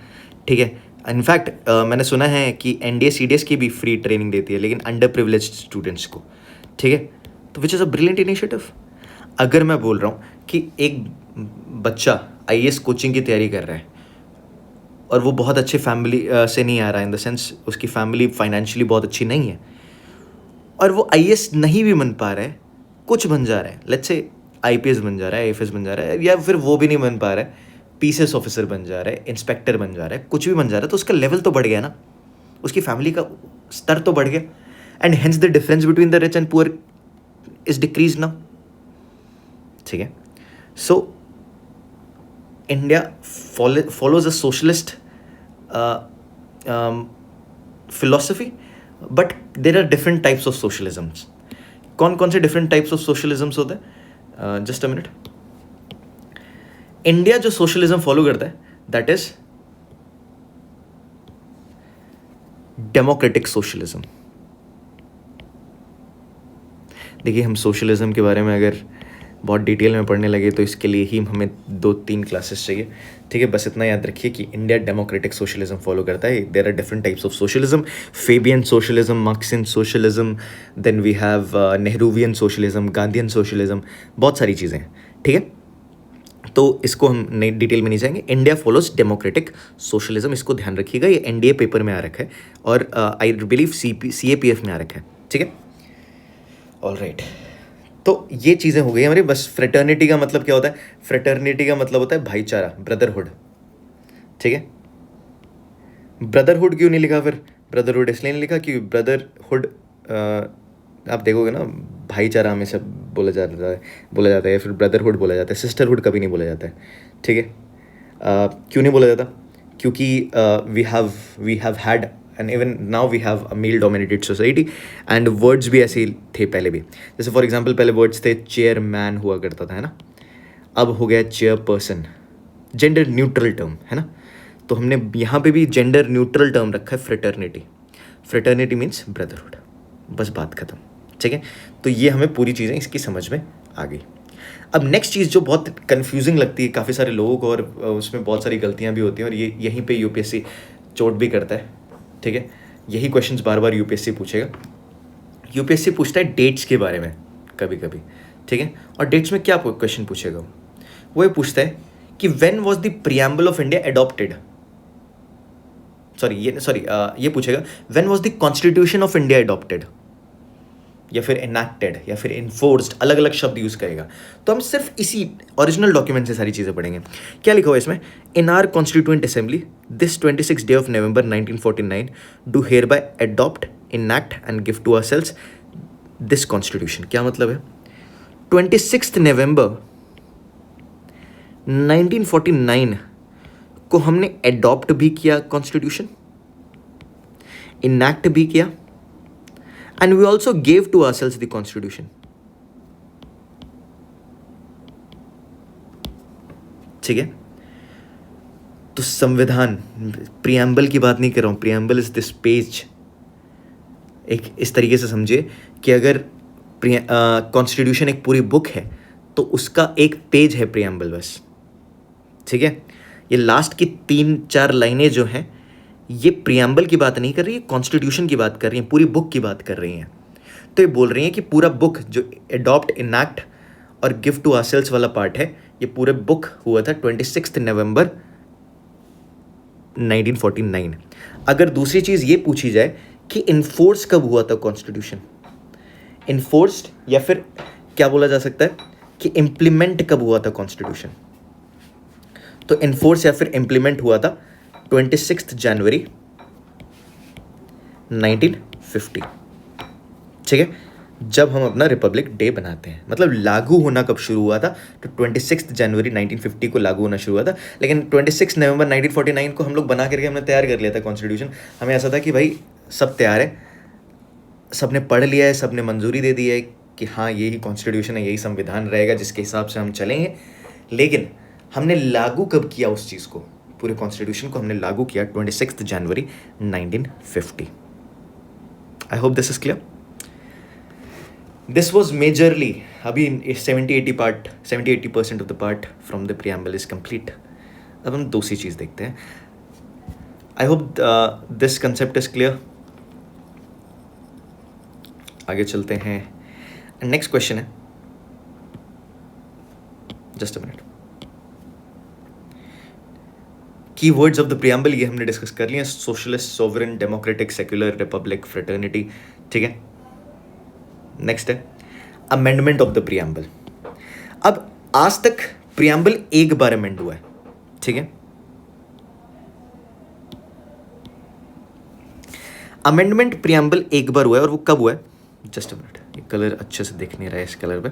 ठीक है। इनफैक्ट मैंने सुना है कि NDA CDS की भी फ्री ट्रेनिंग देती है, लेकिन अंडर प्रिविलेज स्टूडेंट्स को, ठीक है। तो which is a brilliant initiative. अगर मैं बोल रहा हूँ कि एक बच्चा IAS कोचिंग की तैयारी कर रहा है और वो बहुत अच्छे फैमिली से नहीं आ रहा है, इन द सेंस उसकी फैमिली फाइनेंशियली बहुत अच्छी नहीं है, और वो IAS नहीं भी बन पा रहा है, कुछ बन जा रहा है, लेट्स से IPS बन जा रहा है, AFS बन जा रहा है, या फिर वो भी नहीं बन पा रहा है, PCS ऑफिसर बन जा रहा है, इंस्पेक्टर बन जा रहा है, कुछ भी बन जा रहा है, तो उसका लेवल तो बढ़ गया ना, उसकी फैमिली का स्तर तो बढ़ गया, and hence the difference between the rich and poor is decrease now, ठीक है। So India follows a socialist philosophy, but there are different types of socialisms. कौन कौन से different types of socialisms होते हैं? Just a minute. इंडिया जो socialism follow करता है दैट इज डेमोक्रेटिक सोशलिज्म। देखिए, हम सोशलिज्म के बारे में अगर बहुत डिटेल में पढ़ने लगे तो इसके लिए ही हमें 2-3 क्लासेस चाहिए, ठीक है। बस इतना याद रखिए कि इंडिया डेमोक्रेटिक सोशलिज्म फॉलो करता है। There are different types of socialism, Fabian socialism, Marxian socialism, then we have Nehruvian socialism, Gandhian socialism, बहुत सारी चीज़ें हैं, ठीक है। तो इसको हम नई डिटेल में नहीं जाएंगे। इंडिया फॉलोज डेमोक्रेटिक सोशलिज्म, इसको ध्यान रखिएगा, ये एनडीए पेपर में आ रखा है और आई बिलीव सीएपीएफ में आ रखा है, ठीक है। ऑल राइट, तो ये चीज़ें हो गई हमारी। बस फ्रेटर्निटी का मतलब क्या होता है? फ्रेटर्निटी का मतलब होता है भाईचारा, ब्रदरहुड, ठीक है। ब्रदरहुड क्यों नहीं लिखा फिर? ब्रदरहुड इसलिए नहीं लिखा कि ब्रदरहुड आप देखोगे ना, भाईचारा हमेशा बोला जाता है, फिर ब्रदरहुड बोला जाता है, सिस्टरहुड कभी नहीं बोला जाता है, ठीक है। क्यों नहीं बोला जाता? क्योंकि we have had and even now we have a male dominated society and words भी ऐसे ही थे पहले भी। जैसे फॉर एग्जांपल पहले वर्ड्स थे चेयरमैन हुआ करता था, है ना, अब हो गया चेयरपर्सन, जेंडर न्यूट्रल टर्म, है ना। तो हमने यहाँ पे भी जेंडर न्यूट्रल टर्म रखा है, फ्रेटर्निटी। फ्रेटर्निटी मीन्स ब्रदरहुड, बस बात खत्म, ठीक है। तो ये हमें पूरी चीज़ें इसकी समझ में आ गई। अब नेक्स्ट चीज़ जो बहुत कंफ्यूजिंग लगती है काफ़ी सारे लोगों को और उसमें बहुत सारी गलतियाँ भी होती हैं और ये यहीं पे यूपीएससी चोट भी करता है, ठीक है। यही क्वेश्चंस बार बार यूपीएससी पूछेगा। यूपीएससी पूछता है डेट्स के बारे में कभी कभी, ठीक है। और डेट्स में क्या क्वेश्चन पूछेगा? वो ये पूछता है कि when was the preamble of India adopted, ये पूछेगा when was the constitution of India adopted, या फिर इनैक्टेड, या फिर इन्फोर्स्ड, अलग अलग शब्द यूज़ करेगा। तो हम सिर्फ इसी ओरिजिनल डॉक्यूमेंट से सारी चीज़ें पढ़ेंगे। क्या लिखा हुआ है इसमें? In our constituent assembly this 26 day of November 1949 do hereby adopt, enact and give to ourselves this constitution. क्या मतलब है? 26 नवंबर 1949 को हमने एडॉप्ट भी किया कॉन्स्टिट्यूशन, इनैक्ट भी किया, and we also gave to ourselves the constitution, ठीक है। तो संविधान, प्रीएम्बल की बात नहीं कर रहा हूं, प्रीएम्बल इज दिस पेज। एक इस तरीके से समझिए कि अगर कॉन्स्टिट्यूशन एक पूरी बुक है तो उसका एक पेज है प्रीएम्बल, बस, ठीक है। ये लास्ट की 3-4 लाइनें जो हैं ये प्रीएम्बल की बात नहीं कर रही है, कॉन्स्टिट्यूशन की बात कर रही हैं, पूरी बुक की बात कर रही हैं। तो ये बोल रही हैं कि पूरा बुक जो एडॉप्ट, इनैक्ट और गिव टू आवरसेल्व्स वाला पार्ट है, ये पूरे बुक हुआ था 26 नवंबर 1949। अगर दूसरी चीज़ ये पूछी जाए कि इन्फोर्स कब हुआ था कॉन्स्टिट्यूशन, इन्फोर्स्ड, या फिर क्या बोला जा सकता है कि इम्प्लीमेंट कब हुआ था कॉन्स्टिट्यूशन, तो इन्फोर्स या फिर इम्प्लीमेंट हुआ था 26 जनवरी 1950, ठीक है, जब हम अपना रिपब्लिक डे बनाते हैं। मतलब लागू होना कब शुरू हुआ था? तो 26 जनवरी 1950 को लागू होना शुरू हुआ था, लेकिन 26 नवंबर 1949 को हम लोग बना करके हमने तैयार कर लिया था कॉन्स्टिट्यूशन। हमें ऐसा था कि भाई सब तैयार है, सब ने पढ़ लिया है, सब ने मंजूरी दे दी है कि हाँ यही कॉन्स्टिट्यूशन है, यही संविधान रहेगा जिसके हिसाब से हम चलेंगे। लेकिन हमने लागू कब किया उस चीज़ को? पूरे कॉन्स्टिट्यूशन को हमने लागू किया 26 जनवरी 1950। आई hope this is clear. This was majorly, अभी 70-80% of the part from the preamble is complete. अब हम दूसरी चीज़ देखते हैं। आई hope this concept is clear. आगे चलते हैं। नेक्स्ट क्वेश्चन है, just a minute. Keywords of the preamble ये हमने डिस्कस कर लिए, socialist, sovereign, democratic, secular, Republic, fraternity, ठीक है। नेक्स्ट है अमेंडमेंट ऑफ द प्रीएम्बल। अब आज तक प्रीएम्बल एक बार अमेंड हुआ है, ठीक है। अमेंडमेंट प्रीएम्बल एक बार हुआ है और वो कब हुआ है? जस्ट अ मिनट, ये कलर अच्छे से दिख नहीं रहा है इस कलर पे,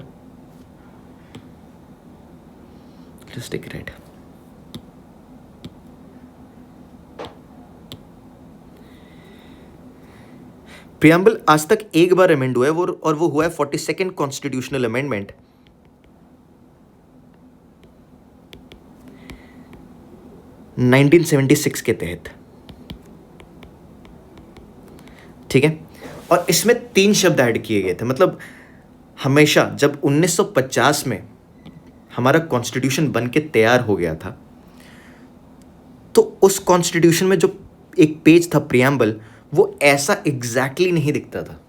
जस्ट टेक रेड। प्रीएम्बल आज तक एक बार अमेंड हुआ है और वो हुआ है 42nd कॉन्स्टिट्यूशनल अमेंडमेंट 1976 के तहत, ठीक है। और इसमें 3 शब्द ऐड किए गए थे। मतलब हमेशा जब 1950 में हमारा कॉन्स्टिट्यूशन बन के तैयार हो गया था तो उस कॉन्स्टिट्यूशन में जो एक पेज था प्रीएम्बल, वो ऐसा एग्जैक्टली नहीं दिखता था,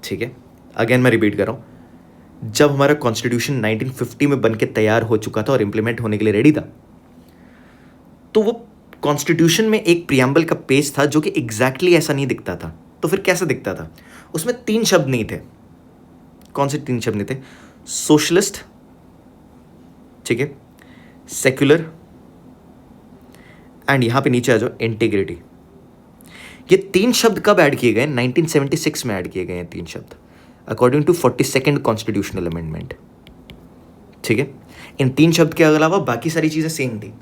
ठीक है। अगेन मैं रिपीट कर रहा हूं, जब हमारा कॉन्स्टिट्यूशन 1950 में बन के तैयार हो चुका था और इम्प्लीमेंट होने के लिए रेडी था, तो वो कॉन्स्टिट्यूशन में एक प्रियम्बल का पेज था जो कि एग्जैक्टली ऐसा नहीं दिखता था। तो फिर कैसा दिखता था? उसमें 3 शब्द नहीं थे। कौन से 3 शब्द नहीं थे? सोशलिस्ट, ठीक है, सेक्युलर, एंड यहां पे नीचे आ जाओ, इंटीग्रिटी। ये 3 शब्द कब ऐड किए गए? 1976 में ऐड किए गए हैं 3 शब्द, according to 42nd constitutional amendment, ठीक है। इन 3 शब्द के अलावा बाकी सारी चीज़ें सेम थी,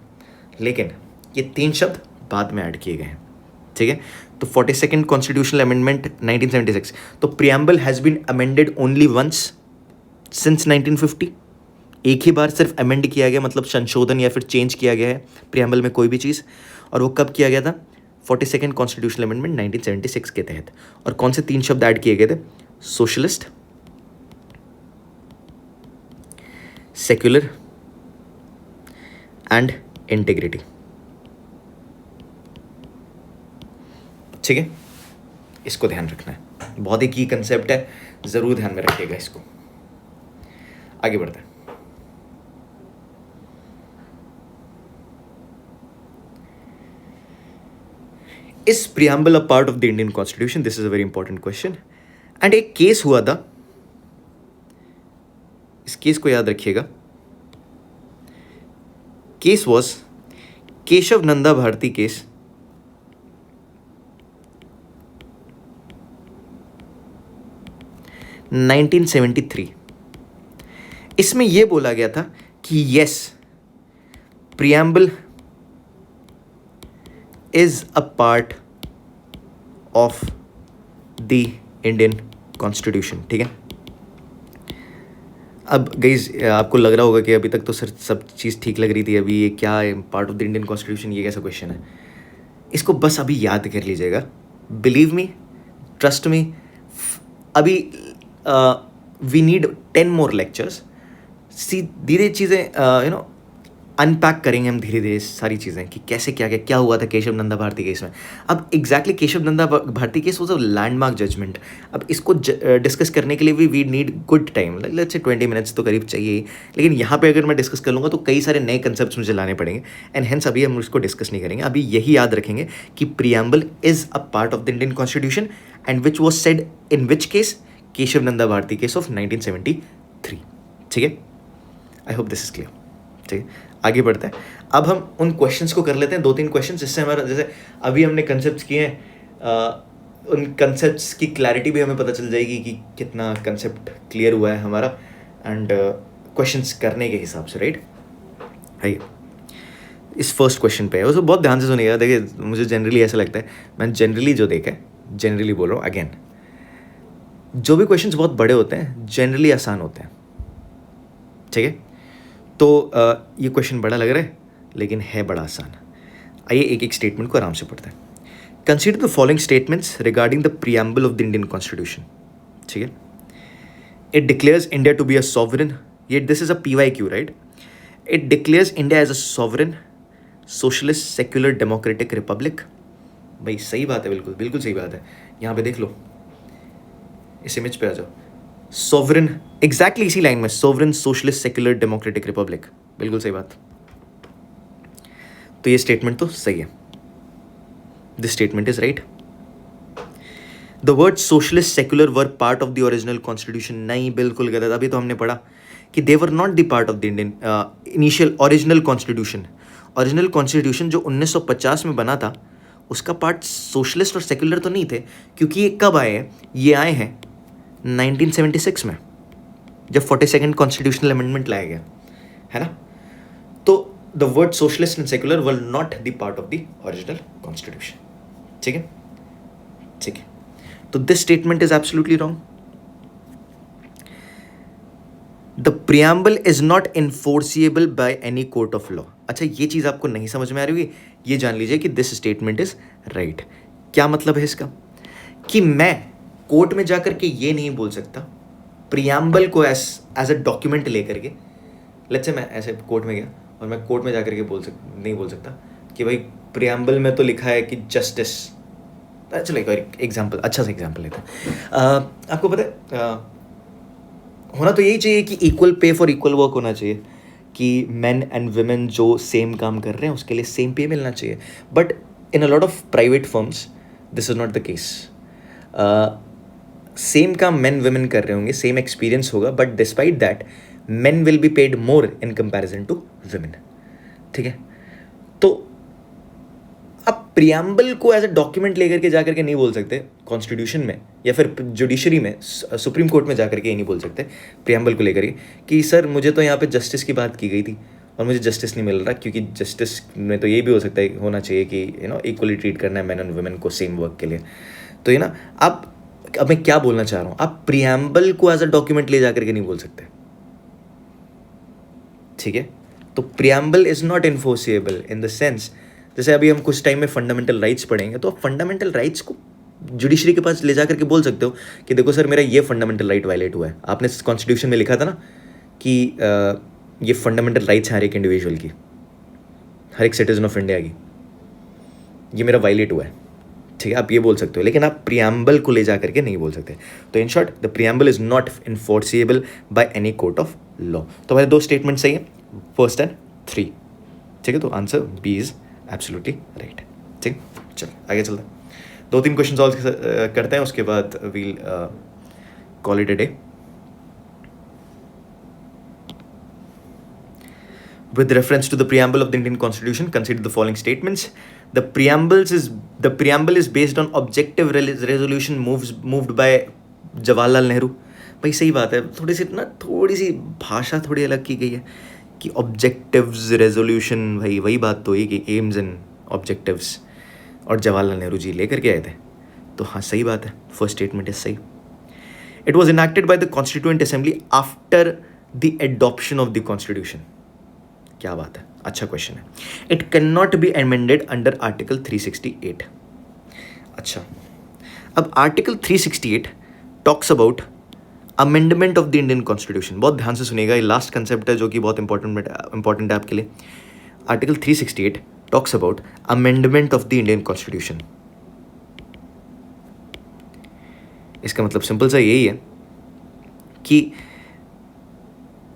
लेकिन ये 3 शब्द बाद में ऐड किए गए हैं, ठीक है। तो 42nd कॉन्स्टिट्यूशनल अमेंडमेंट 1976। तो preamble has been amended only once since 1950। एक ही बार सिर्फ अमेंड किया गया, मतलब संशोधन या फिर चेंज किया गया है प्रियम्बल में कोई भी चीज़, और वो कब किया गया था? 42nd कॉन्स्टिट्यूशनल अमेंडमेंट 1976 के तहत। और कौन से 3 शब्द ऐड किए गए थे? सोशलिस्ट, सेक्युलर एंड इंटीग्रिटी, ठीक है। इसको ध्यान रखना है, बहुत ही की कंसेप्ट है, जरूर ध्यान में रखिएगा इसको। आगे बढ़ते हैं। इस preamble a part of the Indian constitution? This is a very important question. And एक केस हुआ था, इस केस को याद रखिएगा। Case was Kesavananda Bharati case, in 1973। इसमें यह बोला गया था कि yes, preamble is a part of the Indian constitution, ठीक है। अब गाइस आपको लग रहा होगा कि अभी तक तो सर सब चीज़ ठीक लग रही थी, अभी ये क्या है part of the Indian constitution, ये कैसा क्वेश्चन है? इसको बस अभी याद कर लीजिएगा। बिलीव मी, ट्रस्ट मी, अभी वी नीड 10 more lectures। धीरे चीज़ें अनपैक करेंगे हम धीरे धीरे सारी चीज़ें कि कैसे क्या हुआ था केशव नंदा भारती केस में। अब exactly Kesavananda Bharati case was a landmark judgment. अब इसको डिस्कस करने के लिए भी we need good time, let's say 20 minutes तो करीब चाहिए ही। लेकिन यहाँ पे अगर मैं डिस्कस कर लूँगा तो कई सारे नए कंसेप्ट मुझे लाने पड़ेंगे, एंड हेंस अभी हम उसको डिस्कस नहीं करेंगे। अभी यही याद रखेंगे कि preamble is a part of the Indian constitution and which was said in which case? Kesavananda Bharati case of 1973, ठीक है। I hope this is clear, ठीक है। आगे बढ़ते हैं। अब हम उन क्वेश्चंस को कर लेते हैं, 2-3 क्वेश्चंस, जिससे हमारा, जैसे अभी हमने कंसेप्ट्स किए हैं, उन कंसेप्ट्स की क्लैरिटी भी हमें पता चल जाएगी कि कितना कंसेप्ट क्लियर हुआ है हमारा, एंड क्वेश्चंस करने के हिसाब से, राइट। आइए इस फर्स्ट क्वेश्चन पे है, उसको बहुत ध्यान से सुनिएगा। देखिए मुझे जनरली ऐसा लगता है, मैं जनरली जो देखा है, जनरली बोल रहा हूँ अगेन, जो भी क्वेश्चंस बहुत बड़े होते हैं जनरली आसान होते हैं, ठीक है। तो ये क्वेश्चन बड़ा लग रहा है लेकिन है बड़ा आसान। आइए एक एक स्टेटमेंट को आराम से पढ़ते हैं। Consider the following statements regarding the preamble of the Indian constitution, ठीक है। It declares India to be a sovereign, ये this is a PYQ, right. It declares India as a sovereign socialist secular democratic republic. भाई सही बात है, बिल्कुल बिल्कुल सही बात है। यहाँ पे देख लो, इस इमेज पे आ जाओ, सोवरेन, एग्जैक्टली इसी लाइन में, sovereign socialist secular democratic republic, बिल्कुल सही बात। तो ये स्टेटमेंट तो सही है, this statement is right. The word socialist secular were part of the original constitution, नहीं, बिल्कुल गलत। अभी तो हमने पढ़ा कि they were not the part of the Indian initial original constitution. Original constitution जो 1950 में बना था, उसका पार्ट सोशलिस्ट और सेक्युलर तो नहीं थे, क्योंकि ये कब आए हैं? ये आए हैं 1976 में, जब 42nd कॉन्स्टिट्यूशनल अमेंडमेंट लाया गया, है ना। तो the word socialist and secular were not the part of the original constitution, ठीक है, ठीक है। तो this statement is absolutely wrong. The preamble is not enforceable by any court of law. अच्छा, ये चीज़ आपको नहीं समझ में आ रही होगी, ये जान लीजिए कि दिस स्टेटमेंट इज राइट। क्या मतलब है इसका? कि मैं कोर्ट में जाकर के ये नहीं बोल सकता प्रियम्बल को एज अ डॉक्यूमेंट लेकर के, लेट्स से मैं ऐसे कोर्ट में गया और मैं कोर्ट में जाकर के नहीं बोल सकता कि भाई प्रियम्बल में तो लिखा है कि जस्टिस। चलो एक एग्जाम्पल, अच्छा सा एग्जाम्पल लेते हैं। आपको पता है होना तो यही चाहिए कि equal pay for equal work होना चाहिए, कि मेन एंड वुमेन जो सेम काम कर रहे हैं उसके लिए सेम पे मिलना चाहिए. But in a lot of private firms this is not the case. Same काम मेन वुमेन कर रहे होंगे, सेम एक्सपीरियंस होगा, but despite that men will be paid more in comparison to women. ठीक है. तो आप प्रियम्बल को एज अ डॉक्यूमेंट लेकर के जा करके नहीं बोल सकते कॉन्स्टिट्यूशन में, या फिर जुडिशरी में, सुप्रीम कोर्ट में जा करके ये नहीं बोल सकते प्रियम्बल को लेकर के कि सर मुझे तो यहाँ पे जस्टिस की बात की गई थी और मुझे जस्टिस नहीं मिल रहा, क्योंकि जस्टिस में तो ये भी हो सकता है, होना चाहिए कि इक्वली ट्रीट करना है मैन एंड वुमेन को सेम वर्क के लिए. तो आप, अब मैं क्या बोलना चाह रहा हूँ, आप प्रियम्बल को एज अ डॉक्यूमेंट ले जा करके नहीं बोल सकते. ठीक है. तो preamble is not enforceable in the sense, जैसे अभी हम कुछ टाइम में फंडामेंटल राइट्स पढ़ेंगे, तो आप फंडामेंटल राइट्स को जुडिशरी के पास ले जा करके बोल सकते हो कि देखो सर मेरा ये फंडामेंटल राइट वायलेट हुआ है. आपने कॉन्स्टिट्यूशन में लिखा था ना कि ये फंडामेंटल राइट्स हैं हर एक इंडिविजुअल की, हर एक सिटीजन ऑफ इंडिया की, ये मेरा वायलेट हुआ है. ठीक है, आप ये बोल सकते हो, लेकिन आप प्रियम्बल को ले जा करके नहीं बोल सकते. तो in short the preamble is not enforceable by any court of law. तो हमारे दो स्टेटमेंट सही हैं, फर्स्ट एंड 3. ठीक है, तो answer B is absolutely right. ठीक, चलो आगे चलते हैं. 2-3 क्वेश्चन सॉल्व करते हैं, उसके बाद we'll call it a day. With reference to the preamble of the Indian Constitution, consider the following statements. The preamble is based on objective resolution moved by Jawaharlal Nehru. भाई सही बात है, थोड़ी सी भाषा थोड़ी अलग की गई है कि ऑब्जेक्टिव्स रेजोल्यूशन, भाई वही बात तो है कि एम्स एंड ऑब्जेक्टिव्स, और जवाहरलाल नेहरू जी लेकर के आए थे. तो हाँ सही बात है, फर्स्ट स्टेटमेंट इज सही. It was enacted by the constituent assembly after the adoption of the constitution. क्या बात है, अच्छा क्वेश्चन है. It can not be amended under article 368. अच्छा, अब article 368 talks about amendment of the Indian constitution. बहुत ध्यान से सुनिएगा, ये लास्ट कंसेप्ट है जो कि बहुत इंपॉर्टेंट है आपके लिए. Article 368 talks about amendment of the Indian constitution. इसका मतलब सिंपल सा यही है कि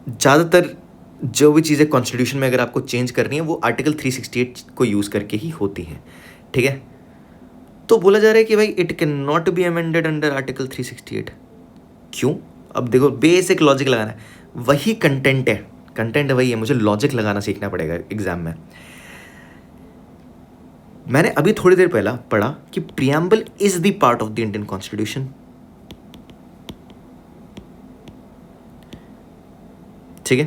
ज़्यादातर जो भी चीज़ें कॉन्स्टिट्यूशन में अगर आपको चेंज करनी है वो आर्टिकल 368 को यूज़ करके ही होती हैं. ठीक है. तो बोला जा रहा है कि भाई it can not be amended under article 368. क्यों? अब देखो, बेसिक लॉजिक लगाना है, वही कंटेंट है वही है, मुझे लॉजिक लगाना सीखना पड़ेगा एग्जाम में. मैंने अभी थोड़ी देर पहला पढ़ा कि preamble is the part of the Indian constitution. ठीक है.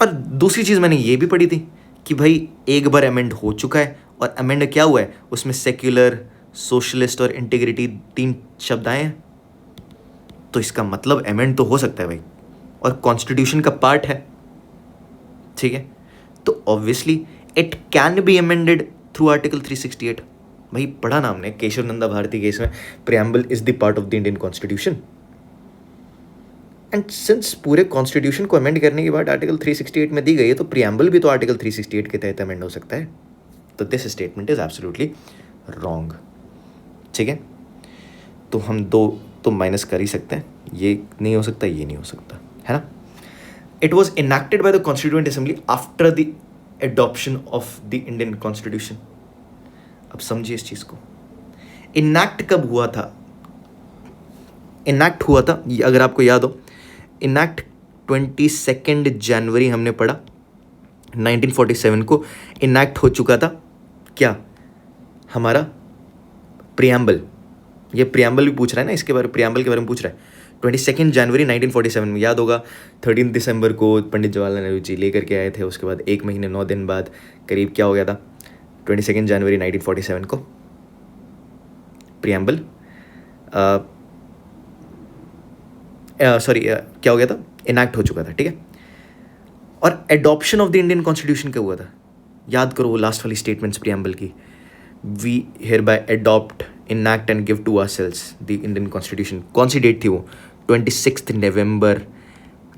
और दूसरी चीज़ मैंने ये भी पढ़ी थी कि भाई एक बार अमेंड हो चुका है, और अमेंड क्या हुआ है, उसमें सेक्युलर, सोशलिस्ट और इंटीग्रिटी 3 शब्द आए हैं. तो इसका मतलब अमेंड तो हो सकता है भाई, और कॉन्स्टिट्यूशन का पार्ट है. ठीक है. तो obviously it can be amended through article 368. भाई पढ़ा ना हमने केशव नंदा भारती केस में, preamble is the part of the Indian constitution. And since पूरे कॉन्स्टिट्यूशन को अमेंड करने के बाद आर्टिकल 368 में दी गई है, तो प्रियम्बल भी तो आर्टिकल 368 के तहत अमेंड हो सकता है. तो this statement is absolutely wrong. ठीक है. तो हम 2 तो माइनस कर ही सकते हैं, ये नहीं हो सकता, ये नहीं हो सकता, है ना. It was enacted by the constituent assembly after the adoption of the Indian constitution. अब समझिए इस चीज़ को, इनैक्ट कब हुआ था. इनैक्ट हुआ था, अगर आपको याद हो, इनैक्ट 22 जनवरी हमने पढ़ा 1947 को इनैक्ट हो चुका था. क्या? हमारा प्रियम्बल. ये प्रियम्बल भी पूछ रहा है ना, इसके बारे प्रियम्बल के बारे में पूछ रहा है. 22 जनवरी 1947 में, याद होगा 13 दिसंबर को पंडित जवाहरलाल नेहरू जी लेकर के आए थे. उसके बाद 1 महीने 9 दिन बाद करीब क्या हो गया था, 22 जनवरी 1947 को प्रियम्बल क्या हो गया था, इनैक्ट हो चुका था. ठीक है. और adoption of the Indian constitution क्या हुआ था, याद करो वो लास्ट वाली स्टेटमेंट्स प्रियम्बल की. We hereby adopt, enact and give to ourselves the Indian constitution. कौन सी डेट थी वो? 26 नवंबर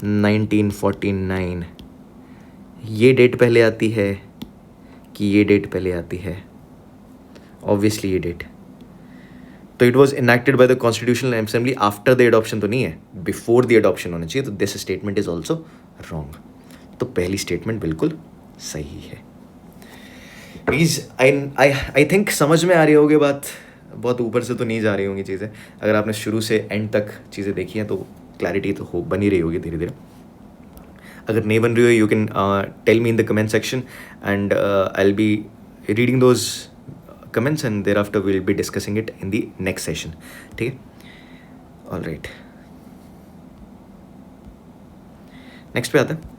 1949. ये डेट पहले आती है कि ये डेट पहले आती है? ऑब्वियसली ये डेट. तो it was enacted by the constitutional assembly after the adoption तो नहीं है, बिफोर द एडॉप्शन होना चाहिए, तो this statement is also wrong. तो पहली स्टेटमेंट बिल्कुल सही है। प्लीज़ आई थिंक समझ में आ रही होगी बात, बहुत ऊपर से तो नहीं जा रही होंगी चीज़ें। अगर आपने शुरू से एंड तक चीज़ें देखी हैं तो क्लैरिटी तो हो बनी रही होगी धीरे धीरे। अगर नहीं बन रही हो, you can tell me in the comment section and I will be reading those comments and thereafter we will be discussing it in the next session. ठीक है, ऑल राइट, नेक्स्ट पे आते हैं।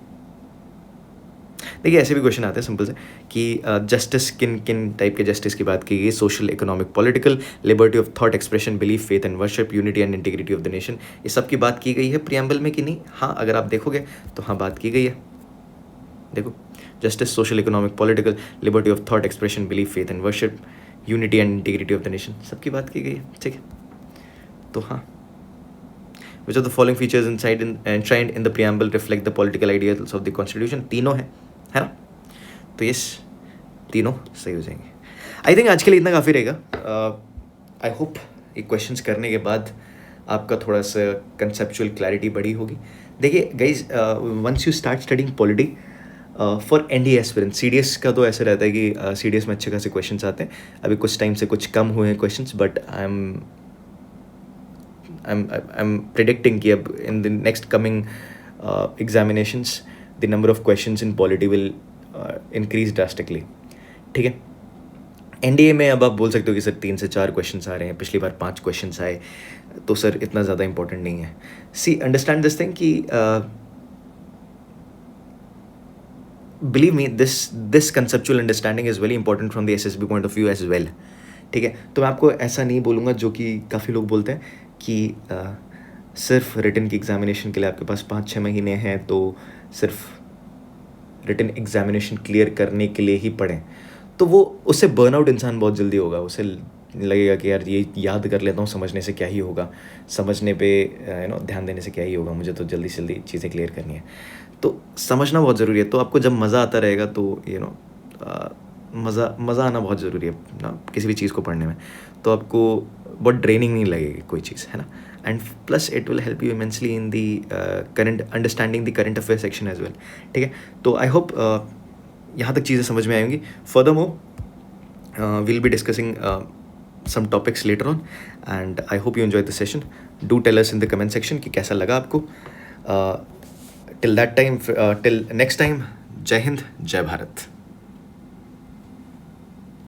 देखिए ऐसे भी क्वेश्चन आते हैं सिंपल से कि जस्टिस किन किन टाइप के जस्टिस की बात की गई, social, economic, political, liberty of thought expression, belief, faith and worship, unity and integrity of the nation, ये सब की बात की गई है प्रियम्बल में कि नहीं? हाँ, अगर आप देखोगे तो हाँ बात की गई है। देखो, justice, social, economic, political, liberty of thought expression, belief, faith and worship, unity and integrity of the nation, सबकी बात की गई है। ठीक है, तो हाँ, which of the following features enshrined in the preamble reflect the political ideals of the constitution? तीनों है ना? तो यस, तीनों सही हो जाएंगे। आई थिंक आज के लिए इतना काफ़ी रहेगा। आई होप ये क्वेश्चंस करने के बाद आपका थोड़ा सा कंसेप्चुअल क्लैरिटी बढ़ी होगी। देखिए guys, once you start studying polity for NDA aspirant, CDS का तो ऐसे रहता है कि सीडीएस में अच्छे खासे क्वेश्चंस आते हैं। अभी कुछ टाइम से कुछ कम हुए हैं क्वेश्चंस, बट I'm predicting कि अब in the next coming examinations the number of questions in polity will increase drastically। ठीक है, एनडीए में अब आप बोल सकते हो कि सर 3 से 4 क्वेश्चंस आ रहे हैं, पिछली बार 5 क्वेश्चंस आए, तो सर इतना ज़्यादा इंपॉर्टेंट नहीं है। सी, अंडरस्टैंड दिस थिंग कि believe me, this conceptual understanding is very important from the SSB point of view as well. ठीक है, तो मैं आपको ऐसा नहीं बोलूँगा जो कि काफ़ी लोग बोलते हैं कि सिर्फ रिटन की एग्ज़ामिनेशन के लिए आपके पास 5-6 महीने हैं तो सिर्फ रिटन एग्ज़ामिनेशन क्लियर करने के लिए ही पढ़ें, तो वो उससे बर्नआउट इंसान बहुत जल्दी होगा। उसे लगेगा कि यार ये याद कर लेता हूँ, समझने से क्या ही होगा, समझने पे ध्यान देने से क्या ही होगा, मुझे तो जल्दी से जल्दी चीज़ें क्लियर करनी है। तो समझना बहुत ज़रूरी है। तो आपको जब मज़ा आता रहेगा तो मज़ा आना बहुत ज़रूरी है ना किसी भी चीज़ को पढ़ने में, तो आपको बहुत ड्रेनिंग नहीं लगेगी कोई चीज़, है ना। And plus it will help you immensely in the current understanding the current affair section as well. ठीक है, तो आई होप यहाँ तक चीज़ें समझ में आएंगी। Furthermore we'll be discussing some topics later on, and I hope you enjoyed the session. Do tell us in the comment section कि कैसा लगा आपको। till next time, जय हिंद, जय भारत।